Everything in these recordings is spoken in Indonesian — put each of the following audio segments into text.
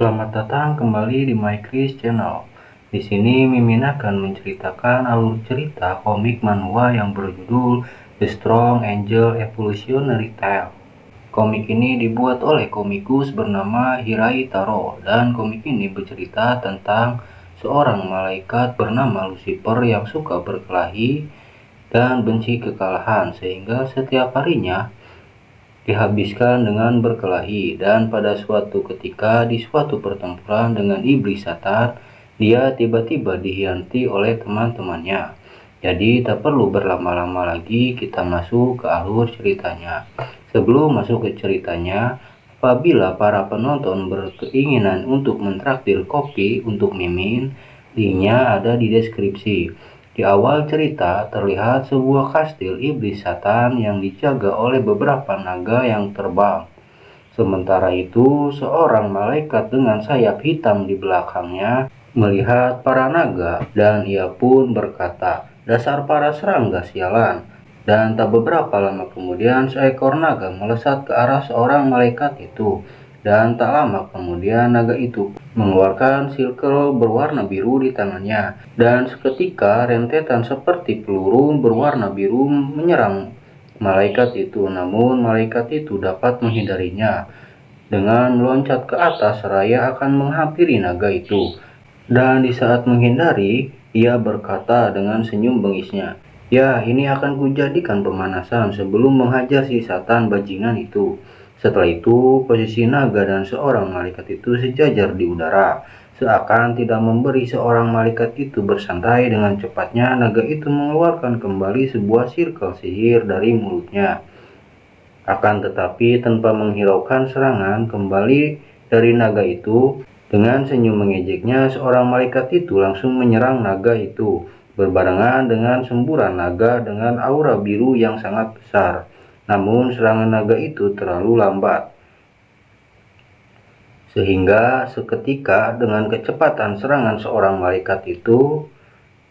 Selamat datang kembali di My Chris Channel. Di sini Mimin akan menceritakan alur cerita komik manhwa yang berjudul The Strong Angel Evolutionary Tale. Komik ini dibuat oleh komikus bernama Hirai Taro, dan komik ini bercerita tentang seorang malaikat bernama Lucifer yang suka berkelahi dan benci kekalahan, sehingga setiap harinya dihabiskan dengan berkelahi. Dan pada suatu ketika di suatu pertempuran dengan iblis Satan, dia tiba-tiba dihianati oleh teman-temannya. Jadi tak perlu berlama-lama lagi, kita masuk ke alur ceritanya. Sebelum masuk ke ceritanya, apabila para penonton berkeinginan untuk mentraktir kopi untuk Mimin, linknya ada di deskripsi. Di awal cerita terlihat sebuah kastil iblis Satan yang dijaga oleh beberapa naga yang terbang. Sementara itu, seorang malaikat dengan sayap hitam di belakangnya melihat para naga, dan ia pun berkata, "Dasar para serangga sialan." Dan tak beberapa lama kemudian seekor naga melesat ke arah seorang malaikat itu. Dan tak lama kemudian naga itu mengeluarkan silker berwarna biru di tangannya. Dan seketika rentetan seperti peluru berwarna biru menyerang malaikat itu. Namun malaikat itu dapat menghindarinya dengan meloncat ke atas seraya akan menghampiri naga itu. Dan di saat menghindari, ia berkata dengan senyum bengisnya, "Ya, ini akan kujadikan pemanasan sebelum menghajar si Satan bajingan itu." Setelah itu, posisi naga dan seorang malaikat itu sejajar di udara. Seakan tidak memberi seorang malaikat itu bersantai, dengan cepatnya naga itu mengeluarkan kembali sebuah sirkel sihir dari mulutnya. Akan tetapi tanpa menghiraukan serangan kembali dari naga itu, dengan senyum mengejeknya seorang malaikat itu langsung menyerang naga itu, berbarengan dengan semburan naga dengan aura biru yang sangat besar. Namun serangan naga itu terlalu lambat, sehingga seketika dengan kecepatan serangan seorang malaikat itu,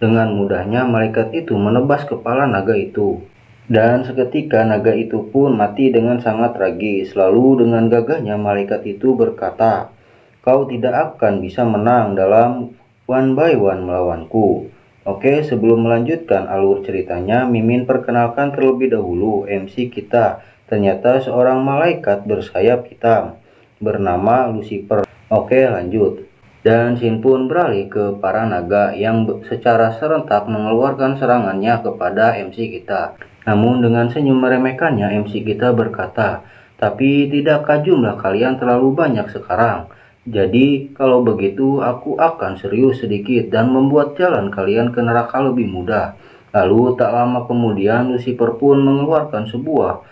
dengan mudahnya malaikat itu menebas kepala naga itu. Dan seketika naga itu pun mati dengan sangat tragis. Lalu dengan gagahnya malaikat itu berkata, "Kau tidak akan bisa menang dalam one by one melawanku." Oke, sebelum melanjutkan alur ceritanya, Mimin perkenalkan terlebih dahulu MC kita. Ternyata seorang malaikat bersayap hitam bernama Lucifer. Oke, lanjut. Dan Shin pun beralih ke para naga yang secara serentak mengeluarkan serangannya kepada MC kita. Namun dengan senyum meremehkannya, MC kita berkata, "Tapi tidakkah jumlah kalian terlalu banyak sekarang? Jadi kalau begitu aku akan serius sedikit dan membuat jalan kalian ke neraka lebih mudah." Lalu tak lama kemudian Lucifer pun mengeluarkan sebuah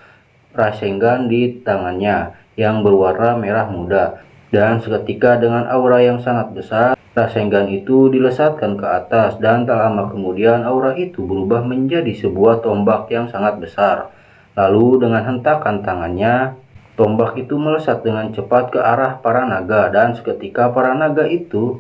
rasengan di tangannya yang berwarna merah muda. Dan seketika dengan aura yang sangat besar, rasengan itu dilesatkan ke atas, dan tak lama kemudian aura itu berubah menjadi sebuah tombak yang sangat besar. Lalu dengan hentakan tangannya, tombak itu melesat dengan cepat ke arah para naga, dan seketika para naga itu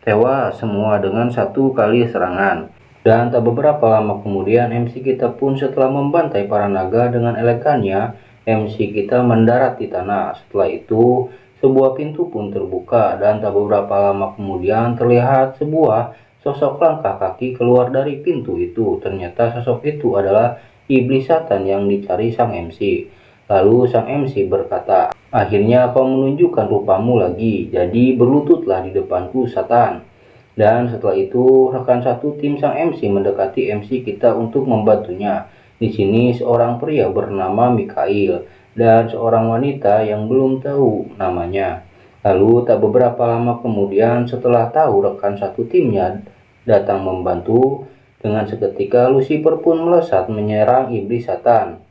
tewas semua dengan satu kali serangan. Dan tak beberapa lama kemudian MC kita pun setelah membantai para naga dengan elegannya, MC kita mendarat di tanah. Setelah itu sebuah pintu pun terbuka, dan tak beberapa lama kemudian terlihat sebuah sosok langkah kaki keluar dari pintu itu. Ternyata sosok itu adalah iblis Satan yang dicari sang MC. Lalu sang MC berkata, "Akhirnya kau menunjukkan rupamu lagi, jadi berlututlah di depanku Satan." Dan setelah itu rekan satu tim sang MC mendekati MC kita untuk membantunya. Di sini seorang pria bernama Mikhail dan seorang wanita yang belum tahu namanya. Lalu tak beberapa lama kemudian setelah tahu rekan satu timnya datang membantu, dengan seketika Lucifer pun melesat menyerang iblis Satan.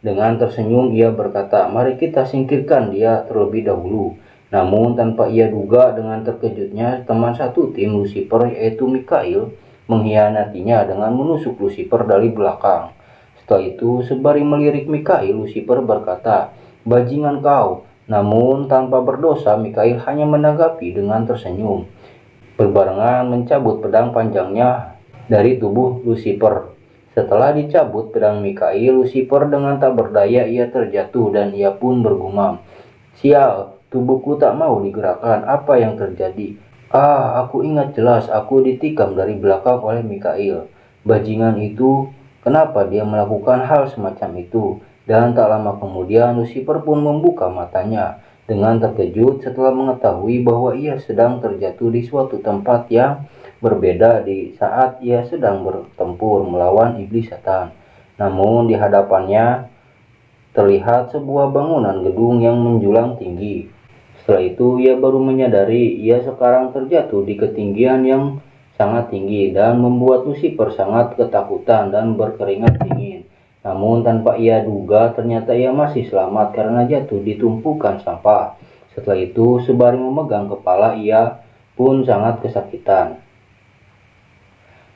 Dengan tersenyum ia berkata, "Mari kita singkirkan dia terlebih dahulu." Namun tanpa ia duga, dengan terkejutnya teman satu tim Lucifer yaitu Mikhail mengkhianatinya dengan menusuk Lucifer dari belakang. Setelah itu sembari melirik Mikhail, Lucifer berkata, "Bajingan kau." Namun tanpa berdosa, Mikhail hanya menanggapi dengan tersenyum, berbarengan mencabut pedang panjangnya dari tubuh Lucifer. Setelah dicabut pedang Mikhail, Lucifer dengan tak berdaya ia terjatuh dan ia pun bergumam, "Sial, Tubuhku tak mau digerakkan. Apa yang terjadi? Aku ingat jelas aku ditikam dari belakang oleh Mikail. Bajingan itu, kenapa dia melakukan hal semacam itu? Dan tak lama kemudian Lucifer pun membuka matanya dengan terkejut setelah mengetahui bahwa ia sedang terjatuh di suatu tempat yang berbeda di saat ia sedang bertempur melawan iblis setan. Namun di hadapannya terlihat sebuah bangunan gedung yang menjulang tinggi. Setelah itu ia baru menyadari ia sekarang terjatuh di ketinggian yang sangat tinggi dan membuat Lucifer sangat ketakutan dan berkeringat dingin. Namun tanpa ia duga ternyata ia masih selamat karena jatuh di tumpukan sampah. Setelah itu sembari memegang kepala ia pun sangat kesakitan.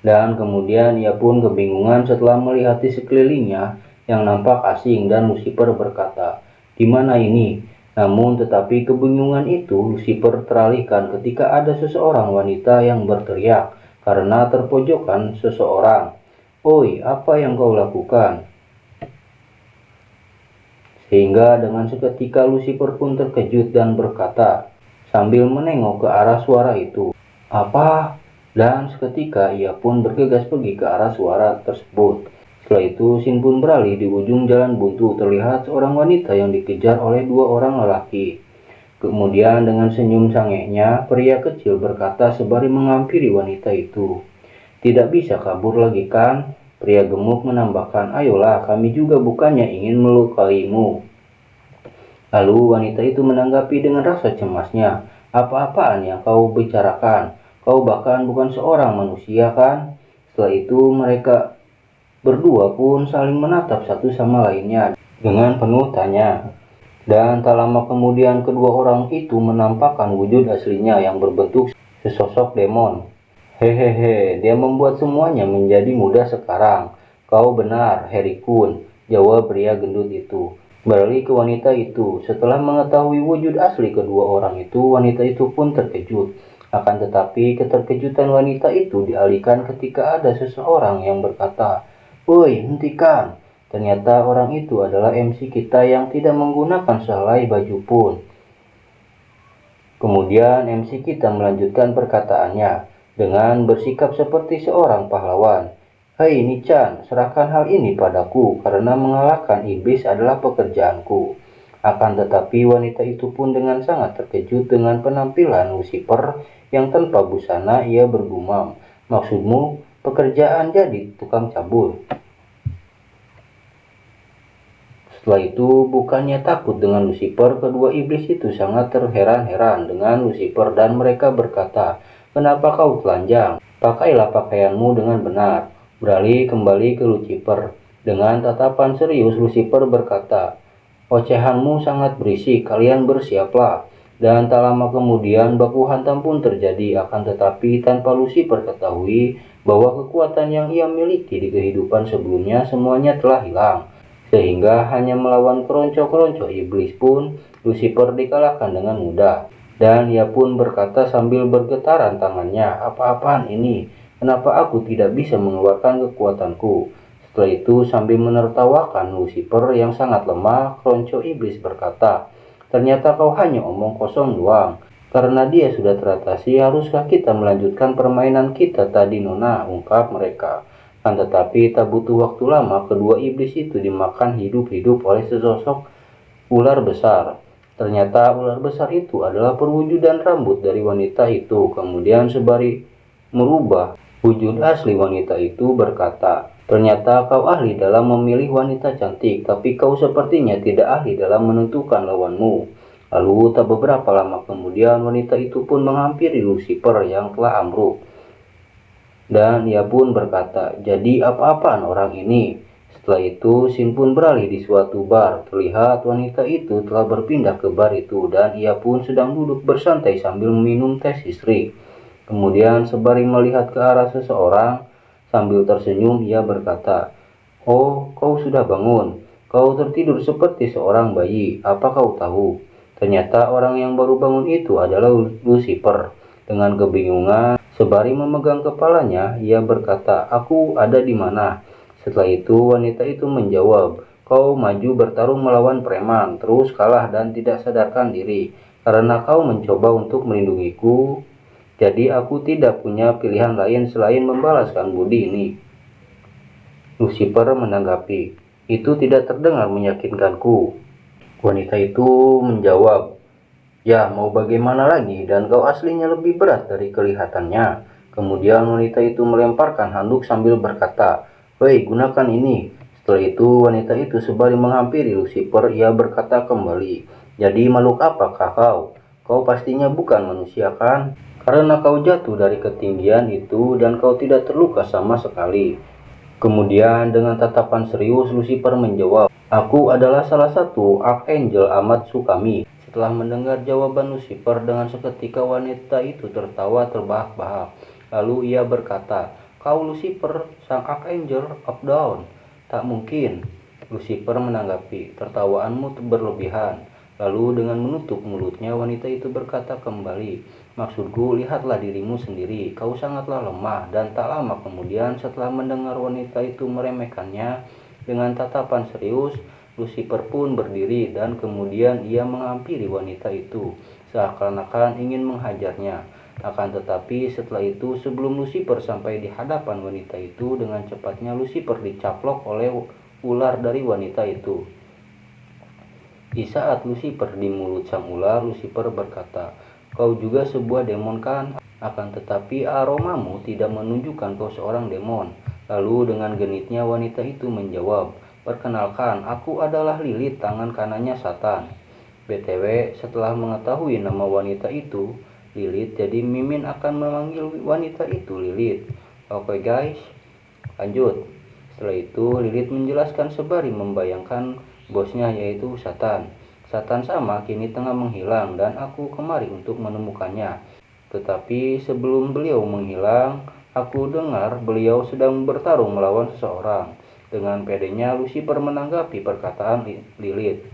Dan kemudian ia pun kebingungan setelah melihat di sekelilingnya yang nampak asing dan Lucifer berkata, "Di mana ini?" Namun tetapi kebingungan itu Lucifer teralihkan ketika ada seseorang wanita yang berteriak karena terpojokan seseorang. "Oi, apa yang kau lakukan?" Sehingga dengan seketika Lucifer pun terkejut dan berkata sambil menengok ke arah suara itu, "Apa?" Dan seketika ia pun bergegas pergi ke arah suara tersebut. Setelah itu Sin pun beralih di ujung jalan buntu terlihat seorang wanita yang dikejar oleh dua orang lelaki. Kemudian dengan senyum sangenya pria kecil berkata sembari menghampiri wanita itu, "Tidak bisa kabur lagi kan?" Pria gemuk menambahkan, "Ayolah, kami juga bukannya ingin melukaimu." Lalu wanita itu menanggapi dengan rasa cemasnya, "Apa-apaan yang kau bicarakan? Kau bahkan bukan seorang manusia kan?" Setelah itu mereka berdua pun saling menatap satu sama lainnya dengan penuh tanya. Dan tak lama kemudian kedua orang itu menampakkan wujud aslinya yang berbentuk sesosok demon. "Hehehe, dia membuat semuanya menjadi mudah sekarang." "Kau benar, Harry Kun," jawab pria gendut itu. Beralih ke wanita itu, setelah mengetahui wujud asli kedua orang itu, wanita itu pun terkejut. Akan tetapi keterkejutan wanita itu dialihkan ketika ada seseorang yang berkata, "Woi, hentikan." Ternyata orang itu adalah MC kita yang tidak menggunakan sehelai baju pun. Kemudian MC kita melanjutkan perkataannya dengan bersikap seperti seorang pahlawan. "Hei Nichan, serahkan hal ini padaku karena mengalahkan iblis adalah pekerjaanku." Akan tetapi wanita itu pun dengan sangat terkejut dengan penampilan Lucifer yang tanpa busana. Ia bergumam, "Maksudmu pekerjaan jadi tukang cabul?" Setelah itu, bukannya takut dengan Lucifer, kedua iblis itu sangat terheran-heran dengan Lucifer dan mereka berkata, "Kenapa kau telanjang? Pakailah pakaianmu dengan benar." Beralih kembali ke Lucifer. Dengan tatapan serius, Lucifer berkata, "Ocehanmu sangat berisik, kalian bersiaplah." Dan tak lama kemudian baku hantam pun terjadi, akan tetapi tanpa Lucifer ketahui bahwa kekuatan yang ia miliki di kehidupan sebelumnya semuanya telah hilang. Sehingga hanya melawan keronco-keronco iblis pun Lucifer dikalahkan dengan mudah. Dan ia pun berkata sambil bergetaran tangannya, "Apa-apaan ini? Kenapa aku tidak bisa mengeluarkan kekuatanku?" Setelah itu sambil menertawakan Lucifer yang sangat lemah, keronco iblis berkata, "Ternyata kau hanya omong kosong doang. Karena dia sudah teratasi, haruskah kita melanjutkan permainan kita tadi, Nona?" ungkap mereka. Tetapi tak butuh waktu lama kedua iblis itu dimakan hidup-hidup oleh sesosok ular besar. Ternyata ular besar itu adalah perwujudan rambut dari wanita itu. Kemudian sembari merubah wujud asli wanita itu berkata, "Ternyata kau ahli dalam memilih wanita cantik, tapi kau sepertinya tidak ahli dalam menentukan lawanmu." Lalu tak beberapa lama kemudian wanita itu pun menghampiri Lucifer yang telah ambruk. Dan ia pun berkata, "Jadi apa-apaan orang ini?" Setelah itu Sin pun beralih di suatu bar. Terlihat wanita itu telah berpindah ke bar itu dan ia pun sedang duduk bersantai sambil meminum teh istri. Kemudian sembari melihat ke arah seseorang sambil tersenyum ia berkata, "Oh, kau sudah bangun. Kau tertidur seperti seorang bayi. Apa kau tahu?" Ternyata orang yang baru bangun itu adalah Lucifer. Dengan kebingungan sembari memegang kepalanya, ia berkata, "Aku ada di mana?" Setelah itu wanita itu menjawab, "Kau maju bertarung melawan preman, terus kalah dan tidak sadarkan diri. karena kau mencoba untuk melindungiku, jadi aku tidak punya pilihan lain selain membalaskan budi ini. Lucifer menanggapi, itu tidak terdengar meyakinkanku. Wanita itu menjawab, ya mau bagaimana lagi, dan kau aslinya lebih berat dari kelihatannya. Kemudian wanita itu melemparkan handuk sambil berkata, "Hei, gunakan ini." Setelah itu wanita itu sembari menghampiri Lucifer, ia berkata kembali, "Jadi makhluk apakah kau? Kau pastinya bukan manusia kan? Karena kau jatuh dari ketinggian itu dan kau tidak terluka sama sekali." Kemudian dengan tatapan serius Lucifer menjawab, "Aku adalah salah satu Archangel Amatsu kami." Setelah mendengar jawaban Lucifer, dengan seketika wanita itu tertawa terbahak-bahak. Lalu ia berkata, "Kau Lucifer, sang Archangel of Dawn." "Tak mungkin." Lucifer menanggapi, "Tertawaanmu berlebihan." Lalu dengan menutup mulutnya wanita itu berkata kembali, "Maksudku, lihatlah dirimu sendiri, kau sangatlah lemah." Dan tak lama kemudian setelah mendengar wanita itu meremehkannya dengan tatapan serius, Lucifer pun berdiri dan kemudian ia menghampiri wanita itu, seakan-akan ingin menghajarnya. Akan tetapi setelah itu, sebelum Lucifer sampai di hadapan wanita itu, dengan cepatnya Lucifer dicaplok oleh ular dari wanita itu. Di saat Lucifer di mulut sang ular, Lucifer berkata, "Kau juga sebuah demon kan? Akan tetapi aromamu tidak menunjukkan kau seorang demon." Lalu dengan genitnya wanita itu menjawab, "Perkenalkan, aku adalah Lilith, tangan kanannya Satan." BTW, setelah mengetahui nama wanita itu, Lilith, jadi Mimin akan memanggil wanita itu Lilith. Oke guys, lanjut. Setelah itu Lilith menjelaskan sembari membayangkan bosnya yaitu Satan. "Satan sama kini tengah menghilang dan aku kemari untuk menemukannya. Tetapi sebelum beliau menghilang, aku dengar beliau sedang bertarung melawan seseorang." Dengan pedenya Lucifer menanggapi perkataan Lilith.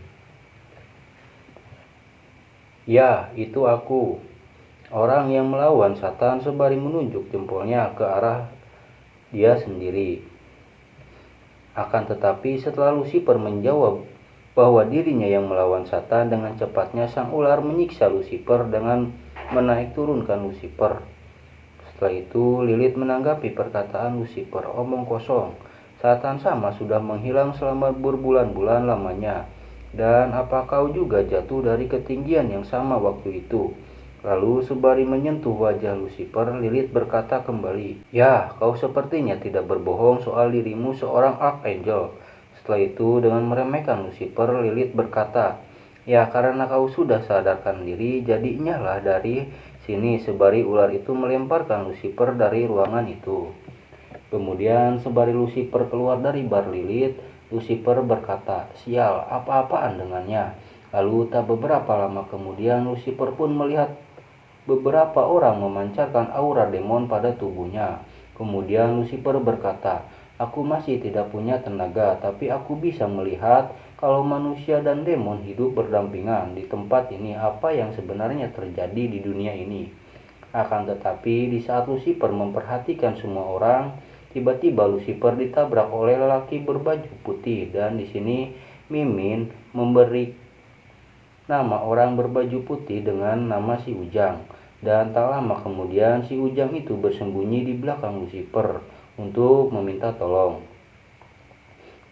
"Ya, itu aku. Orang yang melawan Satan," sembari menunjuk jempolnya ke arah dia sendiri. Akan tetapi setelah Lucifer menjawab bahwa dirinya yang melawan Satan, dengan cepatnya sang ular menyiksa Lucifer dengan menaik turunkan Lucifer. Setelah itu Lilith menanggapi perkataan Lucifer, "Omong kosong. Satan sama sudah menghilang selama berbulan-bulan lamanya. Dan apa kau juga jatuh dari ketinggian yang sama waktu itu?" Lalu sembari menyentuh wajah Lucifer, Lilith berkata kembali, "Ya, kau sepertinya tidak berbohong soal dirimu seorang Archangel." Setelah itu dengan meremehkan Lucifer, Lilith berkata, "Ya, karena kau sudah sadarkan diri, jadi nyala dari sini." Sembari ular itu melemparkan Lucifer dari ruangan itu. Kemudian sembari Lucifer keluar dari bar Lilith, Lucifer berkata, "Sial, apa-apaan dengannya?" Lalu tak beberapa lama kemudian Lucifer pun melihat beberapa orang memancarkan aura demon pada tubuhnya. Kemudian Lucifer berkata, "Aku masih tidak punya tenaga, tapi aku bisa melihat kalau manusia dan demon hidup berdampingan di tempat ini, apa yang sebenarnya terjadi di dunia ini." Akan tetapi di saat Lucifer memperhatikan semua orang, tiba-tiba Lucifer ditabrak oleh lelaki berbaju putih, dan di sini Mimin memberi nama orang berbaju putih dengan nama si Ujang. Dan tak lama kemudian si Ujang itu bersembunyi di belakang Lucifer untuk meminta tolong.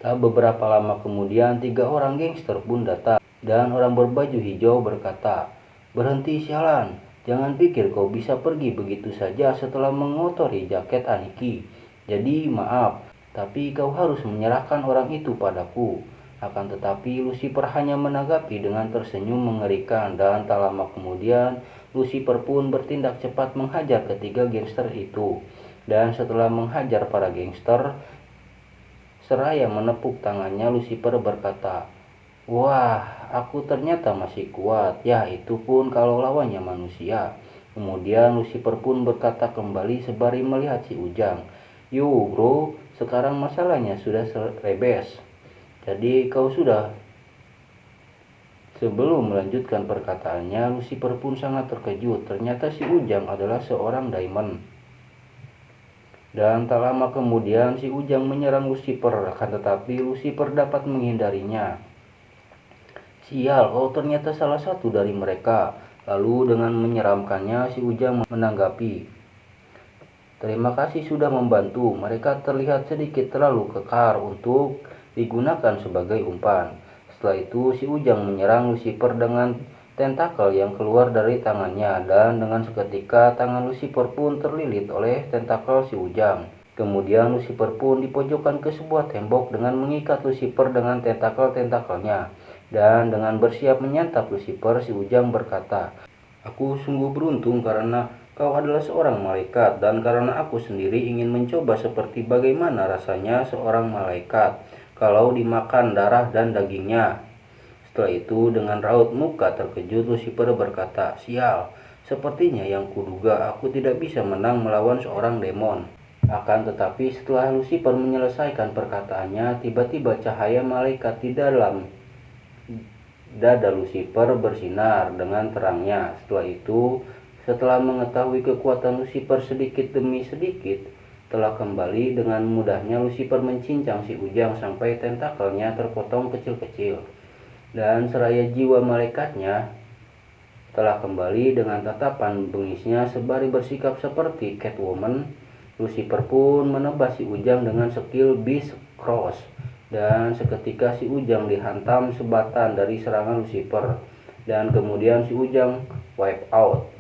Tak beberapa lama kemudian 3 orang gangster pun datang, dan orang berbaju hijau berkata, "Berhenti sialan, jangan pikir kau bisa pergi begitu saja setelah mengotori jaket Aniki. Jadi maaf, tapi kau harus menyerahkan orang itu padaku." Akan tetapi Lucifer hanya menanggapi dengan tersenyum mengerikan, dan tak lama kemudian Lucifer pun bertindak cepat menghajar ketiga gangster itu. Dan setelah menghajar para gangster, seraya menepuk tangannya, Lucifer berkata, "Wah, aku ternyata masih kuat. Ya, itu pun kalau lawannya manusia." Kemudian Lucifer pun berkata kembali sembari melihat si Ujang, "Yo bro, sekarang masalahnya sudah rebes. Jadi kau sudah..." Sebelum melanjutkan perkataannya, Lucifer pun sangat terkejut. Ternyata si Ujang adalah seorang Diamond. Dan tak lama kemudian si Ujang menyerang Lucifer, akan tetapi Lucifer dapat menghindarinya. "Sial, kau ternyata salah satu dari mereka." Lalu dengan menyeramkannya si ujang menanggapi, "Terima kasih sudah membantu. Mereka terlihat sedikit terlalu kekar untuk digunakan sebagai umpan." Setelah itu si ujang menyerang Lucifer dengan tentakel yang keluar dari tangannya, dan dengan seketika tangan Lucifer pun terlilit oleh tentakel si ujang. Kemudian Lucifer pun dipojokkan ke sebuah tembok dengan mengikat Lucifer dengan tentakel-tentakelnya. Dan dengan bersiap menyantap Lucifer, si ujang berkata, "Aku sungguh beruntung karena kau adalah seorang malaikat, dan karena aku sendiri ingin mencoba seperti bagaimana rasanya seorang malaikat kalau dimakan darah dan dagingnya." Setelah itu dengan raut muka terkejut Lucifer berkata, "Sial, sepertinya yang kuduga aku tidak bisa menang melawan seorang demon." Akan tetapi setelah Lucifer menyelesaikan perkataannya, tiba-tiba cahaya malaikat di dalam dada Lucifer bersinar dengan terangnya. Setelah itu, setelah mengetahui kekuatan Lucifer sedikit demi sedikit, telah kembali dengan mudahnya Lucifer mencincang si ujang sampai tentakelnya terpotong kecil-kecil. Dan seraya jiwa malaikatnya telah kembali dengan tatapan bengisnya sembari bersikap seperti Catwoman, Lucifer pun menebas si ujang dengan skill Beast Cross, dan seketika si ujang dihantam sebatan dari serangan Lucifer, dan kemudian si ujang wipe out.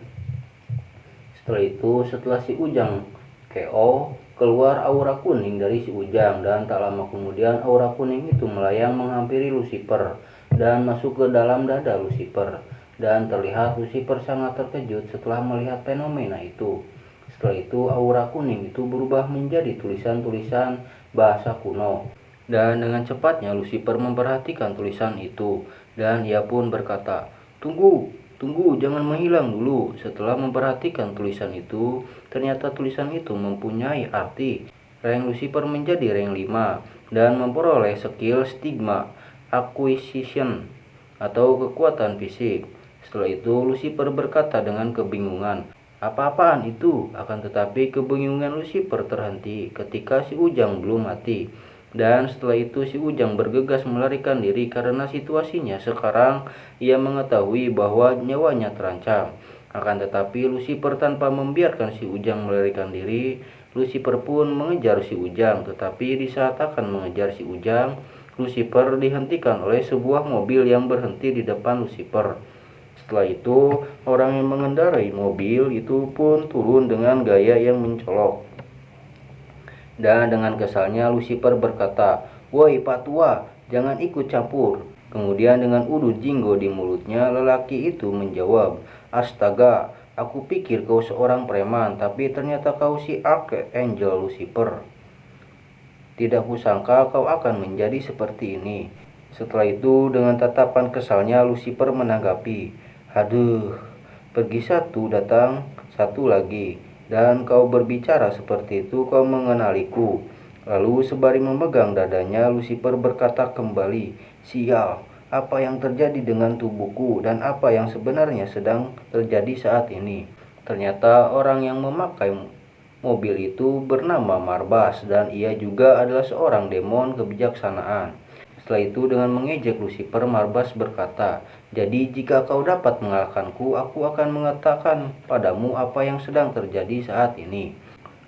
Setelah itu, setelah si ujang KO, keluar aura kuning dari si ujang, dan tak lama kemudian aura kuning itu melayang menghampiri Lucifer dan masuk ke dalam dada Lucifer. Dan terlihat Lucifer sangat terkejut setelah melihat fenomena itu. Setelah itu aura kuning itu berubah menjadi tulisan-tulisan bahasa kuno. Dan dengan cepatnya Lucifer memperhatikan tulisan itu, dan ia pun berkata, "Tunggu, tunggu, jangan menghilang dulu." Setelah memperhatikan tulisan itu, ternyata tulisan itu mempunyai arti. Rank Lucifer menjadi rank 5 dan memperoleh skill Stigma Acquisition atau kekuatan fisik. Setelah itu Lucifer berkata dengan kebingungan, "Apa-apaan itu?" Akan tetapi kebingungan Lucifer terhenti ketika si ujang belum mati. Dan setelah itu si ujang bergegas melarikan diri karena situasinya sekarang ia mengetahui bahwa nyawanya terancam. Akan tetapi Lucifer tanpa membiarkan si ujang melarikan diri, Lucifer pun mengejar si ujang. Tetapi di saat akan mengejar si ujang, Lucifer dihentikan oleh sebuah mobil yang berhenti di depan Lucifer. Setelah itu, orang yang mengendarai mobil itu pun turun dengan gaya yang mencolok. Dan dengan kesalnya Lucifer berkata, "Woi Pak Tua, jangan ikut campur." Kemudian dengan udut jinggo di mulutnya, lelaki itu menjawab, "Astaga, aku pikir kau seorang preman, tapi ternyata kau si Archangel Lucifer. Tidak kusangka kau akan menjadi seperti ini." Setelah itu dengan tatapan kesalnya Lucifer menanggapi, "Haduh, pergi satu datang satu lagi, dan kau berbicara seperti itu kau mengenaliku." Lalu sembari memegang dadanya Lucifer berkata kembali, "Sial, apa yang terjadi dengan tubuhku dan apa yang sebenarnya sedang terjadi saat ini?" Ternyata orang yang memakai mobil itu bernama Marbas, dan ia juga adalah seorang demon kebijaksanaan. Setelah itu dengan mengejek Lucifer, Marbas berkata, "Jadi jika kau dapat mengalahkanku, aku akan mengatakan padamu apa yang sedang terjadi saat ini."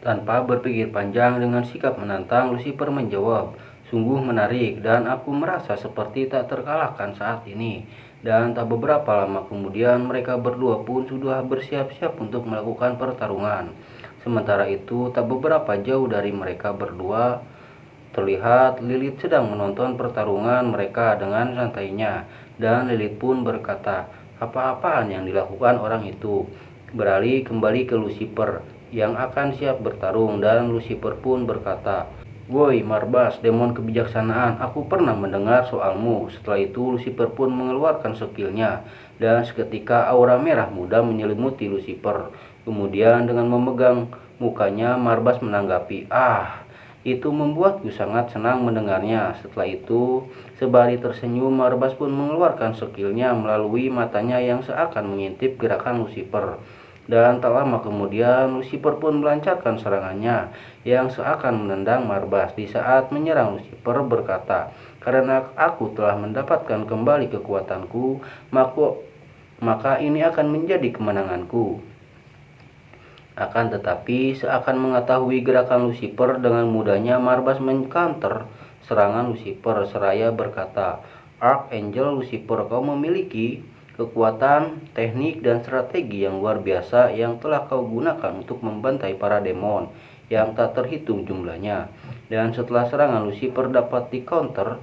Tanpa berpikir panjang, dengan sikap menantang, Lucifer menjawab, "Sungguh menarik, dan aku merasa seperti tak terkalahkan saat ini." Dan tak beberapa lama kemudian mereka berdua pun sudah bersiap-siap untuk melakukan pertarungan. Sementara itu tak beberapa jauh dari mereka berdua, terlihat Lilith sedang menonton pertarungan mereka dengan santainya, dan Lilith pun berkata, "Apa-apaan yang dilakukan orang itu?" Beralih kembali ke Lucifer yang akan siap bertarung, dan Lucifer pun berkata, "Woi Marbas, demon kebijaksanaan, aku pernah mendengar soalmu." Setelah itu Lucifer pun mengeluarkan skillnya, dan seketika aura merah muda menyelimuti Lucifer. Kemudian dengan memegang mukanya, Marbas menanggapi, "Ah, itu membuatku sangat senang mendengarnya." Setelah itu, sembari tersenyum, Marbas pun mengeluarkan skillnya melalui matanya yang seakan mengintip gerakan Lucifer. Dan tak lama kemudian, Lucifer pun melancarkan serangannya yang seakan menendang Marbas. Di saat menyerang, Lucifer berkata, "Karena aku telah mendapatkan kembali kekuatanku, maka ini akan menjadi kemenanganku. Akan tetapi, seakan mengetahui gerakan Lucifer, dengan mudahnya Marbas mengcounter serangan Lucifer seraya berkata, "Archangel Lucifer, kau memiliki kekuatan, teknik, dan strategi yang luar biasa yang telah kau gunakan untuk membantai para demon yang tak terhitung jumlahnya." Dan setelah serangan Lucifer dapat di-counter,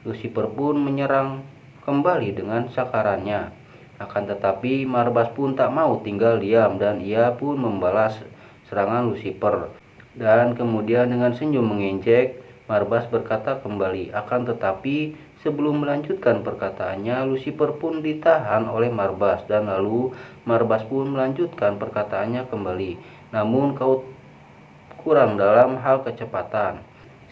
Lucifer pun menyerang kembali dengan sakarannya. Akan tetapi Marbas pun tak mau tinggal diam, dan ia pun membalas serangan Lucifer. Dan kemudian dengan senyum mengejek, Marbas berkata kembali. Akan tetapi sebelum melanjutkan perkataannya, Lucifer pun ditahan oleh Marbas, dan lalu Marbas pun melanjutkan perkataannya kembali. "Namun kau kurang dalam hal kecepatan."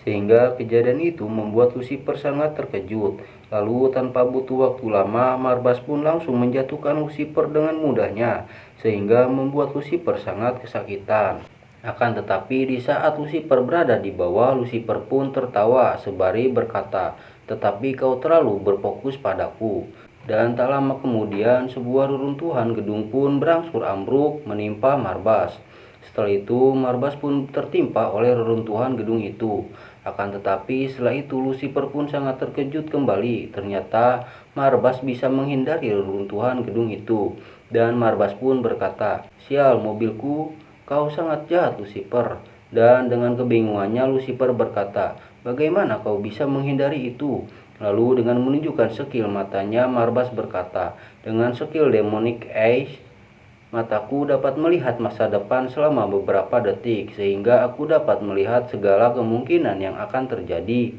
Sehingga kejadian itu membuat Lucifer sangat terkejut. Lalu tanpa butuh waktu lama, Marbas pun langsung menjatuhkan Lucifer dengan mudahnya, sehingga membuat Lucifer sangat kesakitan. Akan tetapi di saat Lucifer berada di bawah, Lucifer pun tertawa sembari berkata, "Tetapi kau terlalu berfokus padaku." Dan tak lama kemudian sebuah reruntuhan gedung pun berangsur ambruk menimpa Marbas. Setelah itu Marbas pun tertimpa oleh reruntuhan gedung itu. Akan tetapi setelah itu Lucifer pun sangat terkejut kembali. Ternyata Marbas bisa menghindari reruntuhan gedung itu. Dan Marbas pun berkata, "Sial mobilku, kau sangat jahat Lucifer." Dan dengan kebingungannya Lucifer berkata, "Bagaimana kau bisa menghindari itu?" Lalu dengan menunjukkan skill matanya, Marbas berkata, "Dengan skill Demonic Eyes, mataku dapat melihat masa depan selama beberapa detik, sehingga aku dapat melihat segala kemungkinan yang akan terjadi,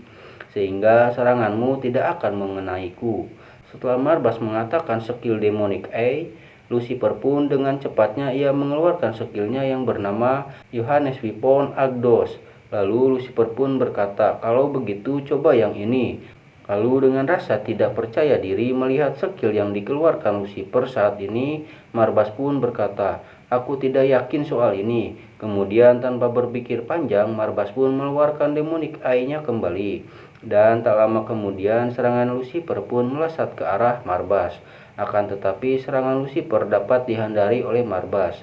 sehingga seranganmu tidak akan mengenaiku." Setelah Marbas mengatakan skill Demonic Eye, Lucifer pun dengan cepatnya ia mengeluarkan skillnya yang bernama Johannes Weapon Agdos. Lalu Lucifer pun berkata, "Kalau begitu coba yang ini." Lalu dengan rasa tidak percaya diri melihat skill yang dikeluarkan Lucifer saat ini, Marbas pun berkata, "Aku tidak yakin soal ini." Kemudian tanpa berpikir panjang, Marbas pun mengeluarkan Demonic Eye-nya kembali. Dan tak lama kemudian serangan Lucifer pun melesat ke arah Marbas. Akan tetapi serangan Lucifer dapat dihindari oleh Marbas.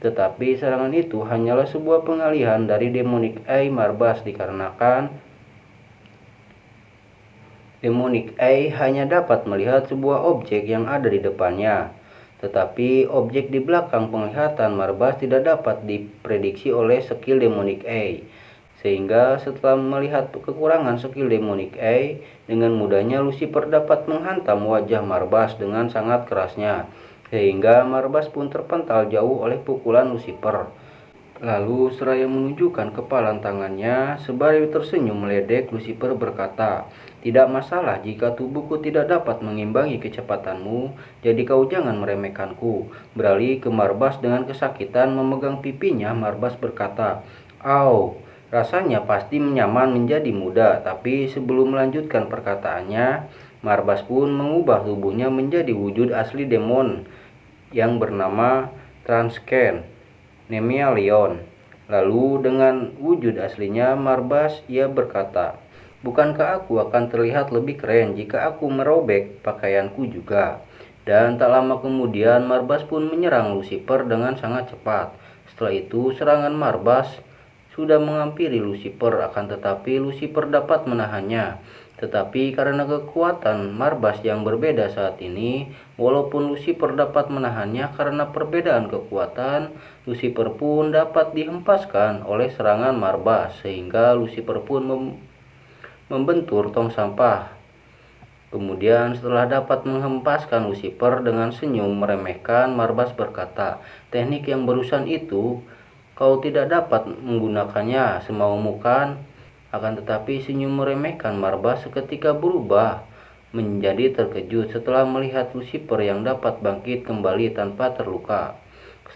Tetapi serangan itu hanyalah sebuah pengalihan dari Demonic Eye Marbas, dikarenakan Demonic Eye hanya dapat melihat sebuah objek yang ada di depannya, tetapi objek di belakang penglihatan Marbas tidak dapat diprediksi oleh skill Demonic Eye. Sehingga setelah melihat kekurangan skill Demonic Eye, dengan mudahnya Lucifer dapat menghantam wajah Marbas dengan sangat kerasnya, sehingga Marbas pun terpental jauh oleh pukulan Lucifer. Lalu seraya menunjukkan kepalan tangannya, sembari tersenyum meledek, Lucifer berkata, "Tidak masalah jika tubuhku tidak dapat mengimbangi kecepatanmu, jadi kau jangan meremehkanku." Beralih ke Marbas dengan kesakitan memegang pipinya, Marbas berkata, "Au, rasanya pasti nyaman menjadi muda." Tapi sebelum melanjutkan perkataannya, Marbas pun mengubah tubuhnya menjadi wujud asli demon yang bernama Transken Nemia-Leon. Lalu dengan wujud aslinya Marbas ia berkata, "Bukankah aku akan terlihat lebih keren jika aku merobek pakaianku juga?" Dan tak lama kemudian Marbas pun menyerang Lucifer dengan sangat cepat. Setelah itu serangan Marbas sudah menghampiri Lucifer, akan tetapi Lucifer dapat menahannya. Tetapi karena kekuatan Marbas yang berbeda saat ini, walaupun Lucifer dapat menahannya karena perbedaan kekuatan, Lucifer pun dapat dihempaskan oleh serangan Marbas, sehingga Lucifer pun membentur tong sampah. Kemudian setelah dapat menghempaskan Lucifer, dengan senyum meremehkan, Marbas berkata, "Teknik yang barusan itu, kau tidak dapat menggunakannya semaumu kan?" Akan tetapi senyum meremehkan Marbas seketika berubah menjadi terkejut setelah melihat Lucifer yang dapat bangkit kembali tanpa terluka.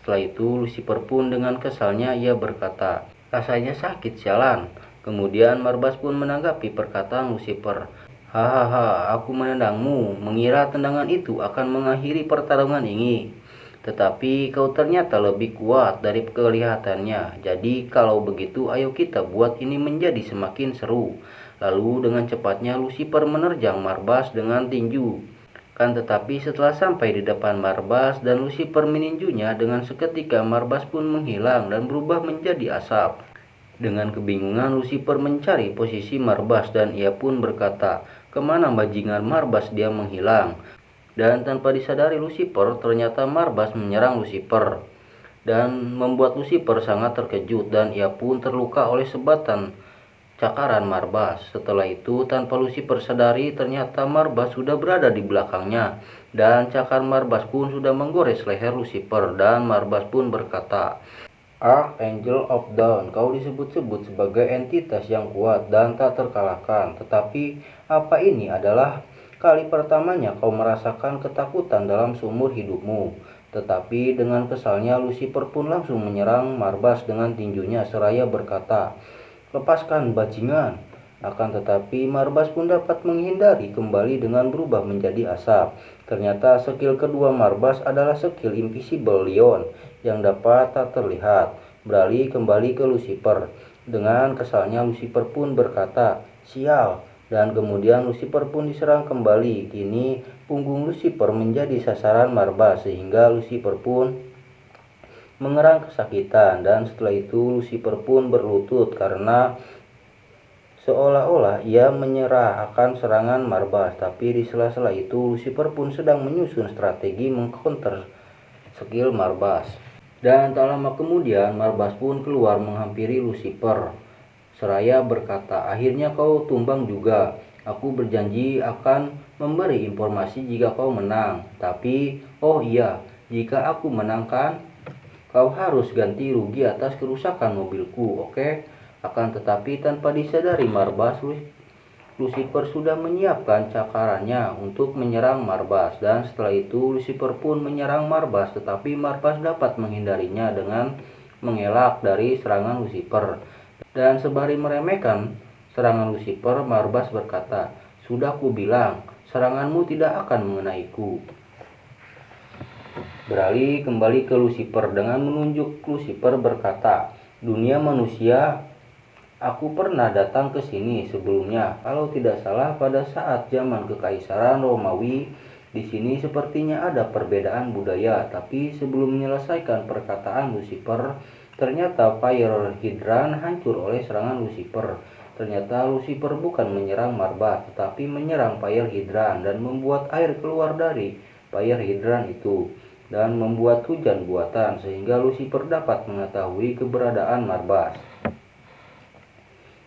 Setelah itu Lucifer pun dengan kesalnya ia berkata, "Rasanya sakit sialan." Kemudian Marbas pun menanggapi perkataan Lucifer, "Hahaha, aku menendangmu, mengira tendangan itu akan mengakhiri pertarungan ini. Tetapi kau ternyata lebih kuat dari kelihatannya. Jadi kalau begitu ayo kita buat ini menjadi semakin seru." Lalu dengan cepatnya Lucifer menerjang Marbas dengan tinju. Kan tetapi setelah sampai di depan Marbas dan Lucifer meninjunya, dengan seketika Marbas pun menghilang dan berubah menjadi asap. Dengan kebingungan Lucifer mencari posisi Marbas dan ia pun berkata, "Kemana bajingan Marbas dia menghilang?" Dan tanpa disadari Lucifer, ternyata Marbas menyerang Lucifer dan membuat Lucifer sangat terkejut dan ia pun terluka oleh sebatan cakaran Marbas. Setelah itu, tanpa Lucifer sadari, ternyata Marbas sudah berada di belakangnya dan cakar Marbas pun sudah menggores leher Lucifer dan Marbas pun berkata, "Archangel of Dawn, kau disebut-sebut sebagai entitas yang kuat dan tak terkalahkan. Tetapi apa ini adalah kali pertamanya kau merasakan ketakutan dalam seumur hidupmu?" Tetapi dengan kesalnya Lucifer pun langsung menyerang Marbas dengan tinjunya seraya berkata, "Lepaskan bajingan." Akan tetapi Marbas pun dapat menghindari kembali dengan berubah menjadi asap. Ternyata skill kedua Marbas adalah skill Invisible Leon yang dapat tak terlihat. Beralih kembali ke Lucifer. Dengan kesalnya Lucifer pun berkata, "Sial." Dan kemudian Lucifer pun diserang kembali. Kini punggung Lucifer menjadi sasaran Marbas sehingga Lucifer pun mengerang kesakitan, dan setelah itu Lucifer pun berlutut karena seolah-olah ia menyerah akan serangan Marbas. Tapi di sela-sela itu Lucifer pun sedang menyusun strategi mengcounter skill Marbas. Dan tak lama kemudian Marbas pun keluar menghampiri Lucifer seraya berkata, "Akhirnya kau tumbang juga. Aku berjanji akan memberi informasi jika kau menang. Tapi, oh iya, jika aku menangkan, kau harus ganti rugi atas kerusakan mobilku, oke?" Akan tetapi tanpa disadari Marbas, Lucifer sudah menyiapkan cakarannya untuk menyerang Marbas. Dan setelah itu Lucifer pun menyerang Marbas, tetapi Marbas dapat menghindarinya dengan mengelak dari serangan Lucifer. Dan sembari meremehkan serangan Lucifer, Marbas berkata, "Sudah kubilang, seranganmu tidak akan mengenaiku." Beralih kembali ke Lucifer dengan menunjuk Lucifer berkata, "Dunia manusia, aku pernah datang ke sini sebelumnya. Kalau tidak salah pada saat zaman Kekaisaran Romawi. Di sini sepertinya ada perbedaan budaya." Tapi sebelum menyelesaikan perkataan Lucifer, ternyata Fire Hydran hancur oleh serangan Lucifer. Ternyata Lucifer bukan menyerang Marbas, tetapi menyerang Fire Hydran dan membuat air keluar dari Fire Hydran itu dan membuat hujan buatan sehingga Lucifer dapat mengetahui keberadaan Marbas.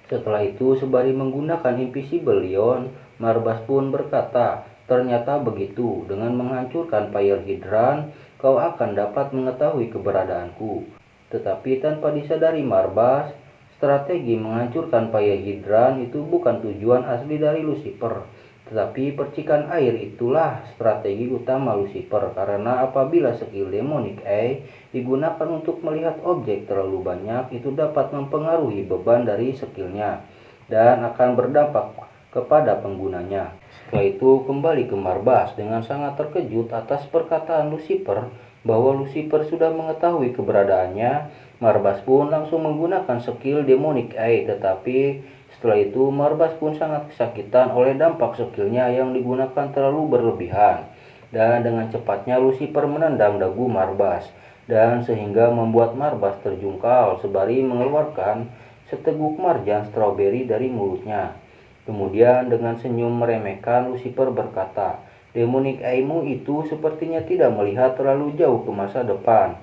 Setelah itu sembari menggunakan Invisible Leon, Marbas pun berkata, "Ternyata begitu, dengan menghancurkan Fire Hydran, kau akan dapat mengetahui keberadaanku." Tetapi tanpa disadari Marbas, strategi menghancurkan Fire Hydran itu bukan tujuan asli dari Lucifer. Tetapi percikan air itulah strategi utama Lucifer, karena apabila skill Demonic Eye digunakan untuk melihat objek terlalu banyak, itu dapat mempengaruhi beban dari skillnya dan akan berdampak kepada penggunanya. Setelah itu kembali ke Marbas dengan sangat terkejut atas perkataan Lucifer bahwa Lucifer sudah mengetahui keberadaannya. Marbas pun langsung menggunakan skill Demonic Eye, tetapi setelah itu Marbas pun sangat kesakitan oleh dampak skillnya yang digunakan terlalu berlebihan. Dan dengan cepatnya Lucifer menendang dagu Marbas dan sehingga membuat Marbas terjungkal sembari mengeluarkan seteguk marjan stroberi dari mulutnya. Kemudian dengan senyum meremehkan Lucifer berkata, "Demonic Eye-mu itu sepertinya tidak melihat terlalu jauh ke masa depan."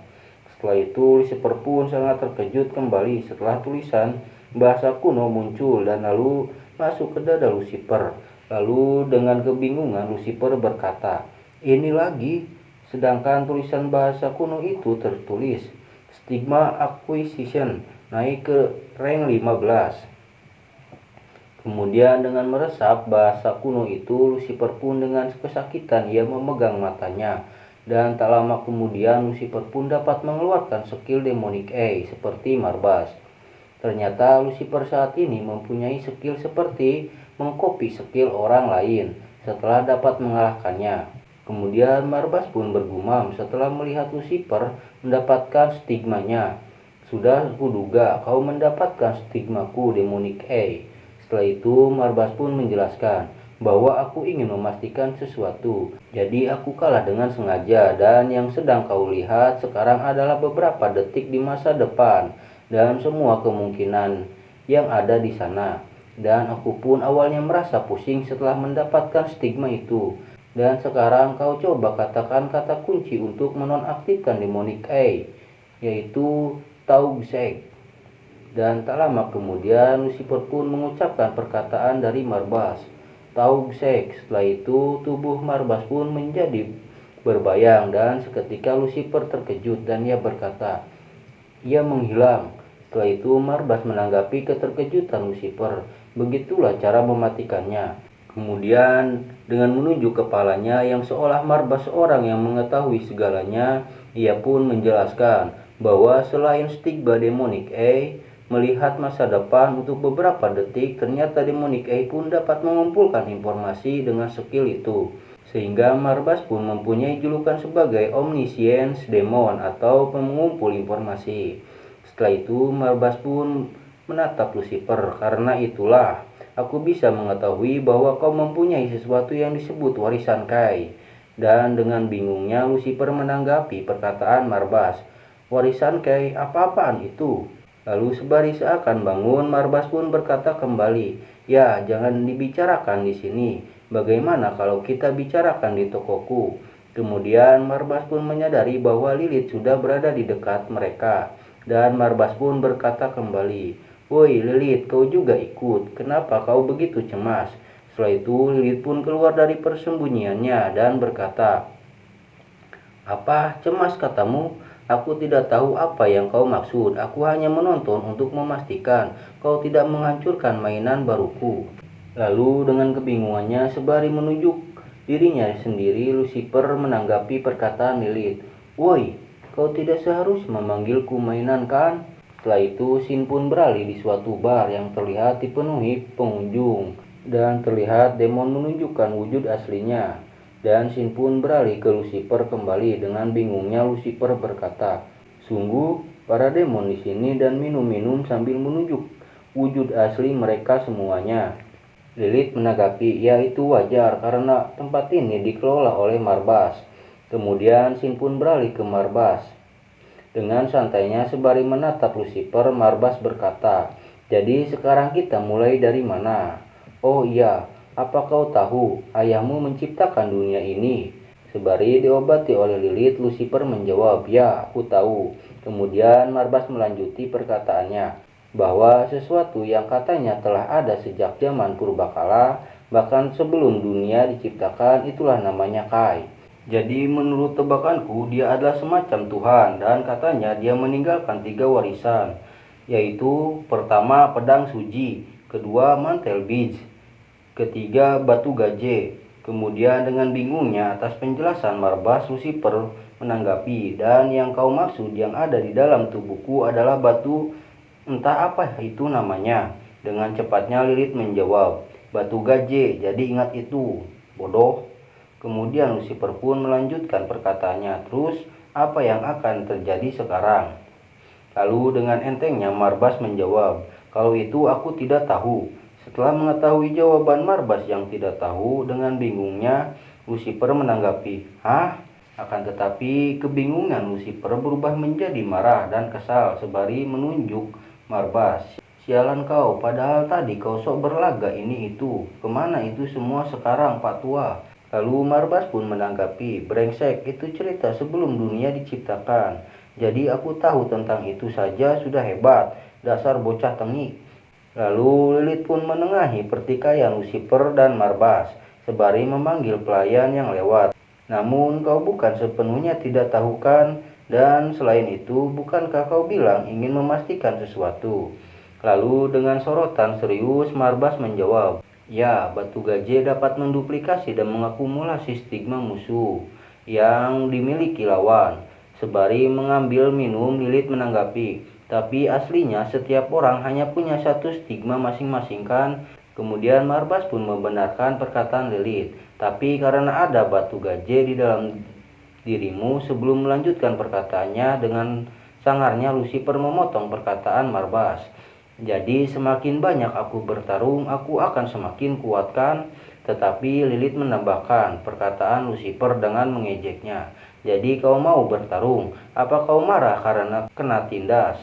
Setelah itu Lucifer pun sangat terkejut kembali setelah tulisan bahasa kuno muncul dan lalu masuk ke dada Lucifer. Lalu dengan kebingungan Lucifer berkata, "Ini lagi." Sedangkan tulisan bahasa kuno itu tertulis, "Stigma Acquisition naik ke rank 15. Kemudian dengan meresap bahasa kuno itu, Lucifer pun dengan kesakitan ia memegang matanya. Dan tak lama kemudian Lucifer pun dapat mengeluarkan skill Demonic Eye seperti Marbas. Ternyata Lucifer saat ini mempunyai skill seperti mengcopy skill orang lain setelah dapat mengalahkannya. Kemudian Marbas pun bergumam setelah melihat Lucifer mendapatkan stigmanya. "Sudah kuduga kau mendapatkan stigmaku Demonic Eye." Setelah itu Marbas pun menjelaskan, bahwa aku ingin memastikan sesuatu. Jadi aku kalah dengan sengaja, dan yang sedang kau lihat sekarang adalah beberapa detik di masa depan dan semua kemungkinan yang ada di sana. Dan aku pun awalnya merasa pusing setelah mendapatkan stigma itu. Dan sekarang kau coba katakan kata kunci untuk menonaktifkan demonic eye, yaitu Taugsek. Dan tak lama kemudian Lucifer pun mengucapkan perkataan dari Marbas, Taugsek. Setelah itu tubuh Marbas pun menjadi berbayang, dan seketika Lucifer terkejut dan ia berkata, ia menghilang. Setelah itu Marbas menanggapi keterkejutan Lucifer. Begitulah cara mematikannya. Kemudian dengan menunjuk kepalanya yang seolah Marbas seorang yang mengetahui segalanya, ia pun menjelaskan bahwa selain stigma demonic eye melihat masa depan untuk beberapa detik, ternyata demonic eye pun dapat mengumpulkan informasi dengan skill itu. Sehingga Marbas pun mempunyai julukan sebagai Omniscience Demon atau pengumpul informasi. Setelah itu Marbas pun menatap Lucifer. Karena itulah aku bisa mengetahui bahwa kau mempunyai sesuatu yang disebut warisan Kai. Dan dengan bingungnya Lucifer menanggapi perkataan Marbas. Warisan Kai, apa-apaan itu? Lalu sebari seakan bangun, Marbas pun berkata kembali, ya jangan dibicarakan di sini. Bagaimana kalau kita bicarakan di tokoku? Kemudian Marbas pun menyadari bahwa Lilith sudah berada di dekat mereka. Dan Marbas pun berkata kembali, woi Lilith, kau juga ikut. Kenapa kau begitu cemas? Setelah itu Lilith pun keluar dari persembunyiannya dan berkata, apa cemas katamu? Aku tidak tahu apa yang kau maksud. Aku hanya menonton untuk memastikan kau tidak menghancurkan mainan baruku. Lalu dengan kebingungannya sebari menunjuk dirinya sendiri, Lucifer menanggapi perkataan Lilith. Woi, kau tidak seharusnya memanggilku mainan kan? Setelah itu scene pun beralih di suatu bar yang terlihat dipenuhi pengunjung. Dan terlihat demon menunjukkan wujud aslinya. Dan scene pun beralih ke Lucifer kembali. Dengan bingungnya Lucifer berkata, sungguh para demon di sini, dan minum-minum sambil menunjuk wujud asli mereka semuanya. Lilith menanggapi, ya itu wajar karena tempat ini dikelola oleh Marbas. Kemudian scene pun beralih ke Marbas. Dengan santainya sebari menatap Lucifer, Marbas berkata, jadi sekarang kita mulai dari mana? Oh iya, apa kau tahu ayahmu menciptakan dunia ini? Sebari diobati oleh Lilith, Lucifer menjawab, ya aku tahu. Kemudian Marbas melanjuti perkataannya, bahwa sesuatu yang katanya telah ada sejak zaman purbakala, bahkan sebelum dunia diciptakan, itulah namanya Kai. Jadi menurut tebakanku dia adalah semacam Tuhan, dan katanya dia meninggalkan 3 warisan, yaitu pertama pedang suji, kedua mantel bij, ketiga batu gaje. Kemudian dengan bingungnya atas penjelasan Marbas, Lucifer menanggapi, dan yang kau maksud yang ada di dalam tubuhku adalah batu, entah apa itu namanya. Dengan cepatnya Lilith menjawab, batu gaje, jadi ingat itu, bodoh. Kemudian Lucifer pun melanjutkan perkataannya, terus apa yang akan terjadi sekarang? Lalu dengan entengnya Marbas menjawab, kalau itu aku tidak tahu. Setelah mengetahui jawaban Marbas yang tidak tahu, dengan bingungnya Lucifer menanggapi, hah? Akan tetapi kebingungan Lucifer berubah menjadi marah dan kesal sebari menunjuk Marbas. Sialan kau, padahal tadi kau sok berlaga ini itu. Kemana itu semua sekarang Pak Tua? Lalu Marbas pun menanggapi, brengsek, itu cerita sebelum dunia diciptakan. Jadi aku tahu tentang itu saja sudah hebat, dasar bocah tengik. Lalu Lilith pun menengahi pertikaian Lucifer dan Marbas, sebari memanggil pelayan yang lewat. Namun kau bukan sepenuhnya tidak tahu kan? Dan selain itu, bukankah kau bilang ingin memastikan sesuatu? Lalu dengan sorotan serius Marbas menjawab, ya, batu gaje dapat menduplikasi dan mengakumulasi stigma musuh yang dimiliki lawan. Sebari mengambil minum, Lilith menanggapi, tapi aslinya setiap orang hanya punya satu stigma masing-masing kan? Kemudian Marbas pun membenarkan perkataan Lilith, tapi karena ada batu gaje di dalam dirimu. Sebelum melanjutkan perkataannya, dengan sangarnya Lucifer memotong perkataan Marbas. Jadi semakin banyak aku bertarung, aku akan semakin kuat kan? Tetapi Lilith menambahkan perkataan Lucifer dengan mengejeknya. Jadi kau mau bertarung? Apa kau marah karena kena tindas?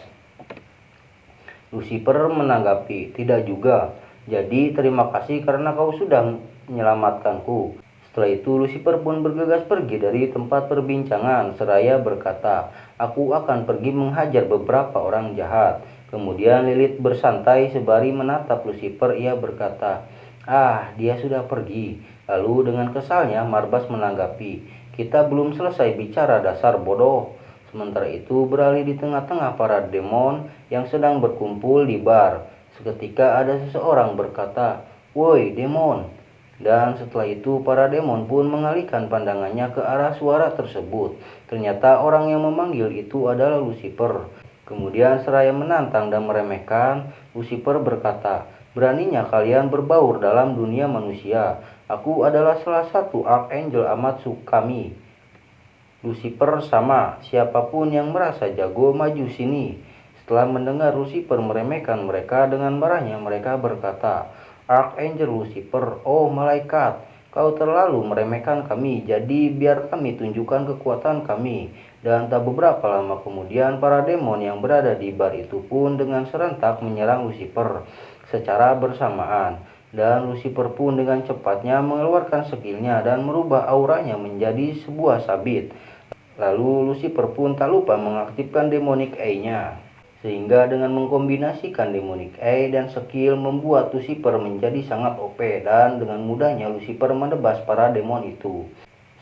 Lucifer menanggapi, tidak juga. Jadi terima kasih karena kau sudah menyelamatkanku. Setelah itu Lucifer pun bergegas pergi dari tempat perbincangan seraya berkata, aku akan pergi menghajar beberapa orang jahat. Kemudian Lilith bersantai sembari menatap Lucifer. Ia berkata, ah, dia sudah pergi. Lalu dengan kesalnya Marbas menanggapi, kita belum selesai bicara dasar bodoh. Sementara itu beralih di tengah-tengah para demon yang sedang berkumpul di bar. Seketika ada seseorang berkata, woi demon. Dan setelah itu para demon pun mengalihkan pandangannya ke arah suara tersebut. Ternyata orang yang memanggil itu adalah Lucifer. Kemudian seraya menantang dan meremehkan, Lucifer berkata, beraninya kalian berbaur dalam dunia manusia. Aku adalah salah satu archangel amat kami. Lucifer sama, siapapun yang merasa jago maju sini. Setelah mendengar Lucifer meremehkan mereka, dengan marahnya mereka berkata, Archangel Lucifer, oh malaikat, kau terlalu meremehkan kami, jadi biar kami tunjukkan kekuatan kami. Dan tak beberapa lama kemudian para demon yang berada di bar itu pun dengan serentak menyerang Lucifer secara bersamaan. Dan Lucifer pun dengan cepatnya mengeluarkan skillnya dan merubah auranya menjadi sebuah sabit. Lalu Lucifer pun tak lupa mengaktifkan Demonic Eye-nya. Sehingga dengan mengkombinasikan Demonic Eye dan skill membuat Lucifer menjadi sangat OP dan dengan mudahnya Lucifer menebas para demon itu.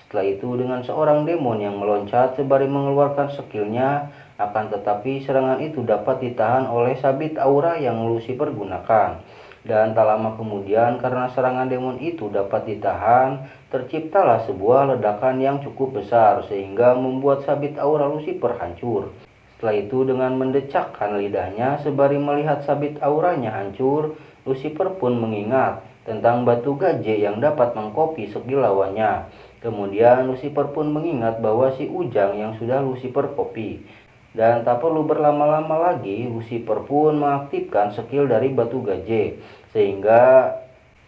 Setelah itu dengan seorang demon yang meloncat sembari mengeluarkan skillnya, akan tetapi serangan itu dapat ditahan oleh sabit aura yang Lucifer gunakan. Dan tak lama kemudian karena serangan demon itu dapat ditahan, terciptalah sebuah ledakan yang cukup besar sehingga membuat sabit aura Lucifer hancur. Setelah itu dengan mendecakkan lidahnya sembari melihat sabit auranya hancur, Lucifer pun mengingat tentang batu gaje yang dapat mengkopi skill lawannya. Kemudian Lucifer pun mengingat bahwa si Ujang yang sudah Lucifer copy. Dan tak perlu berlama-lama lagi, Lucifer pun mengaktifkan skill dari batu gaje. Sehingga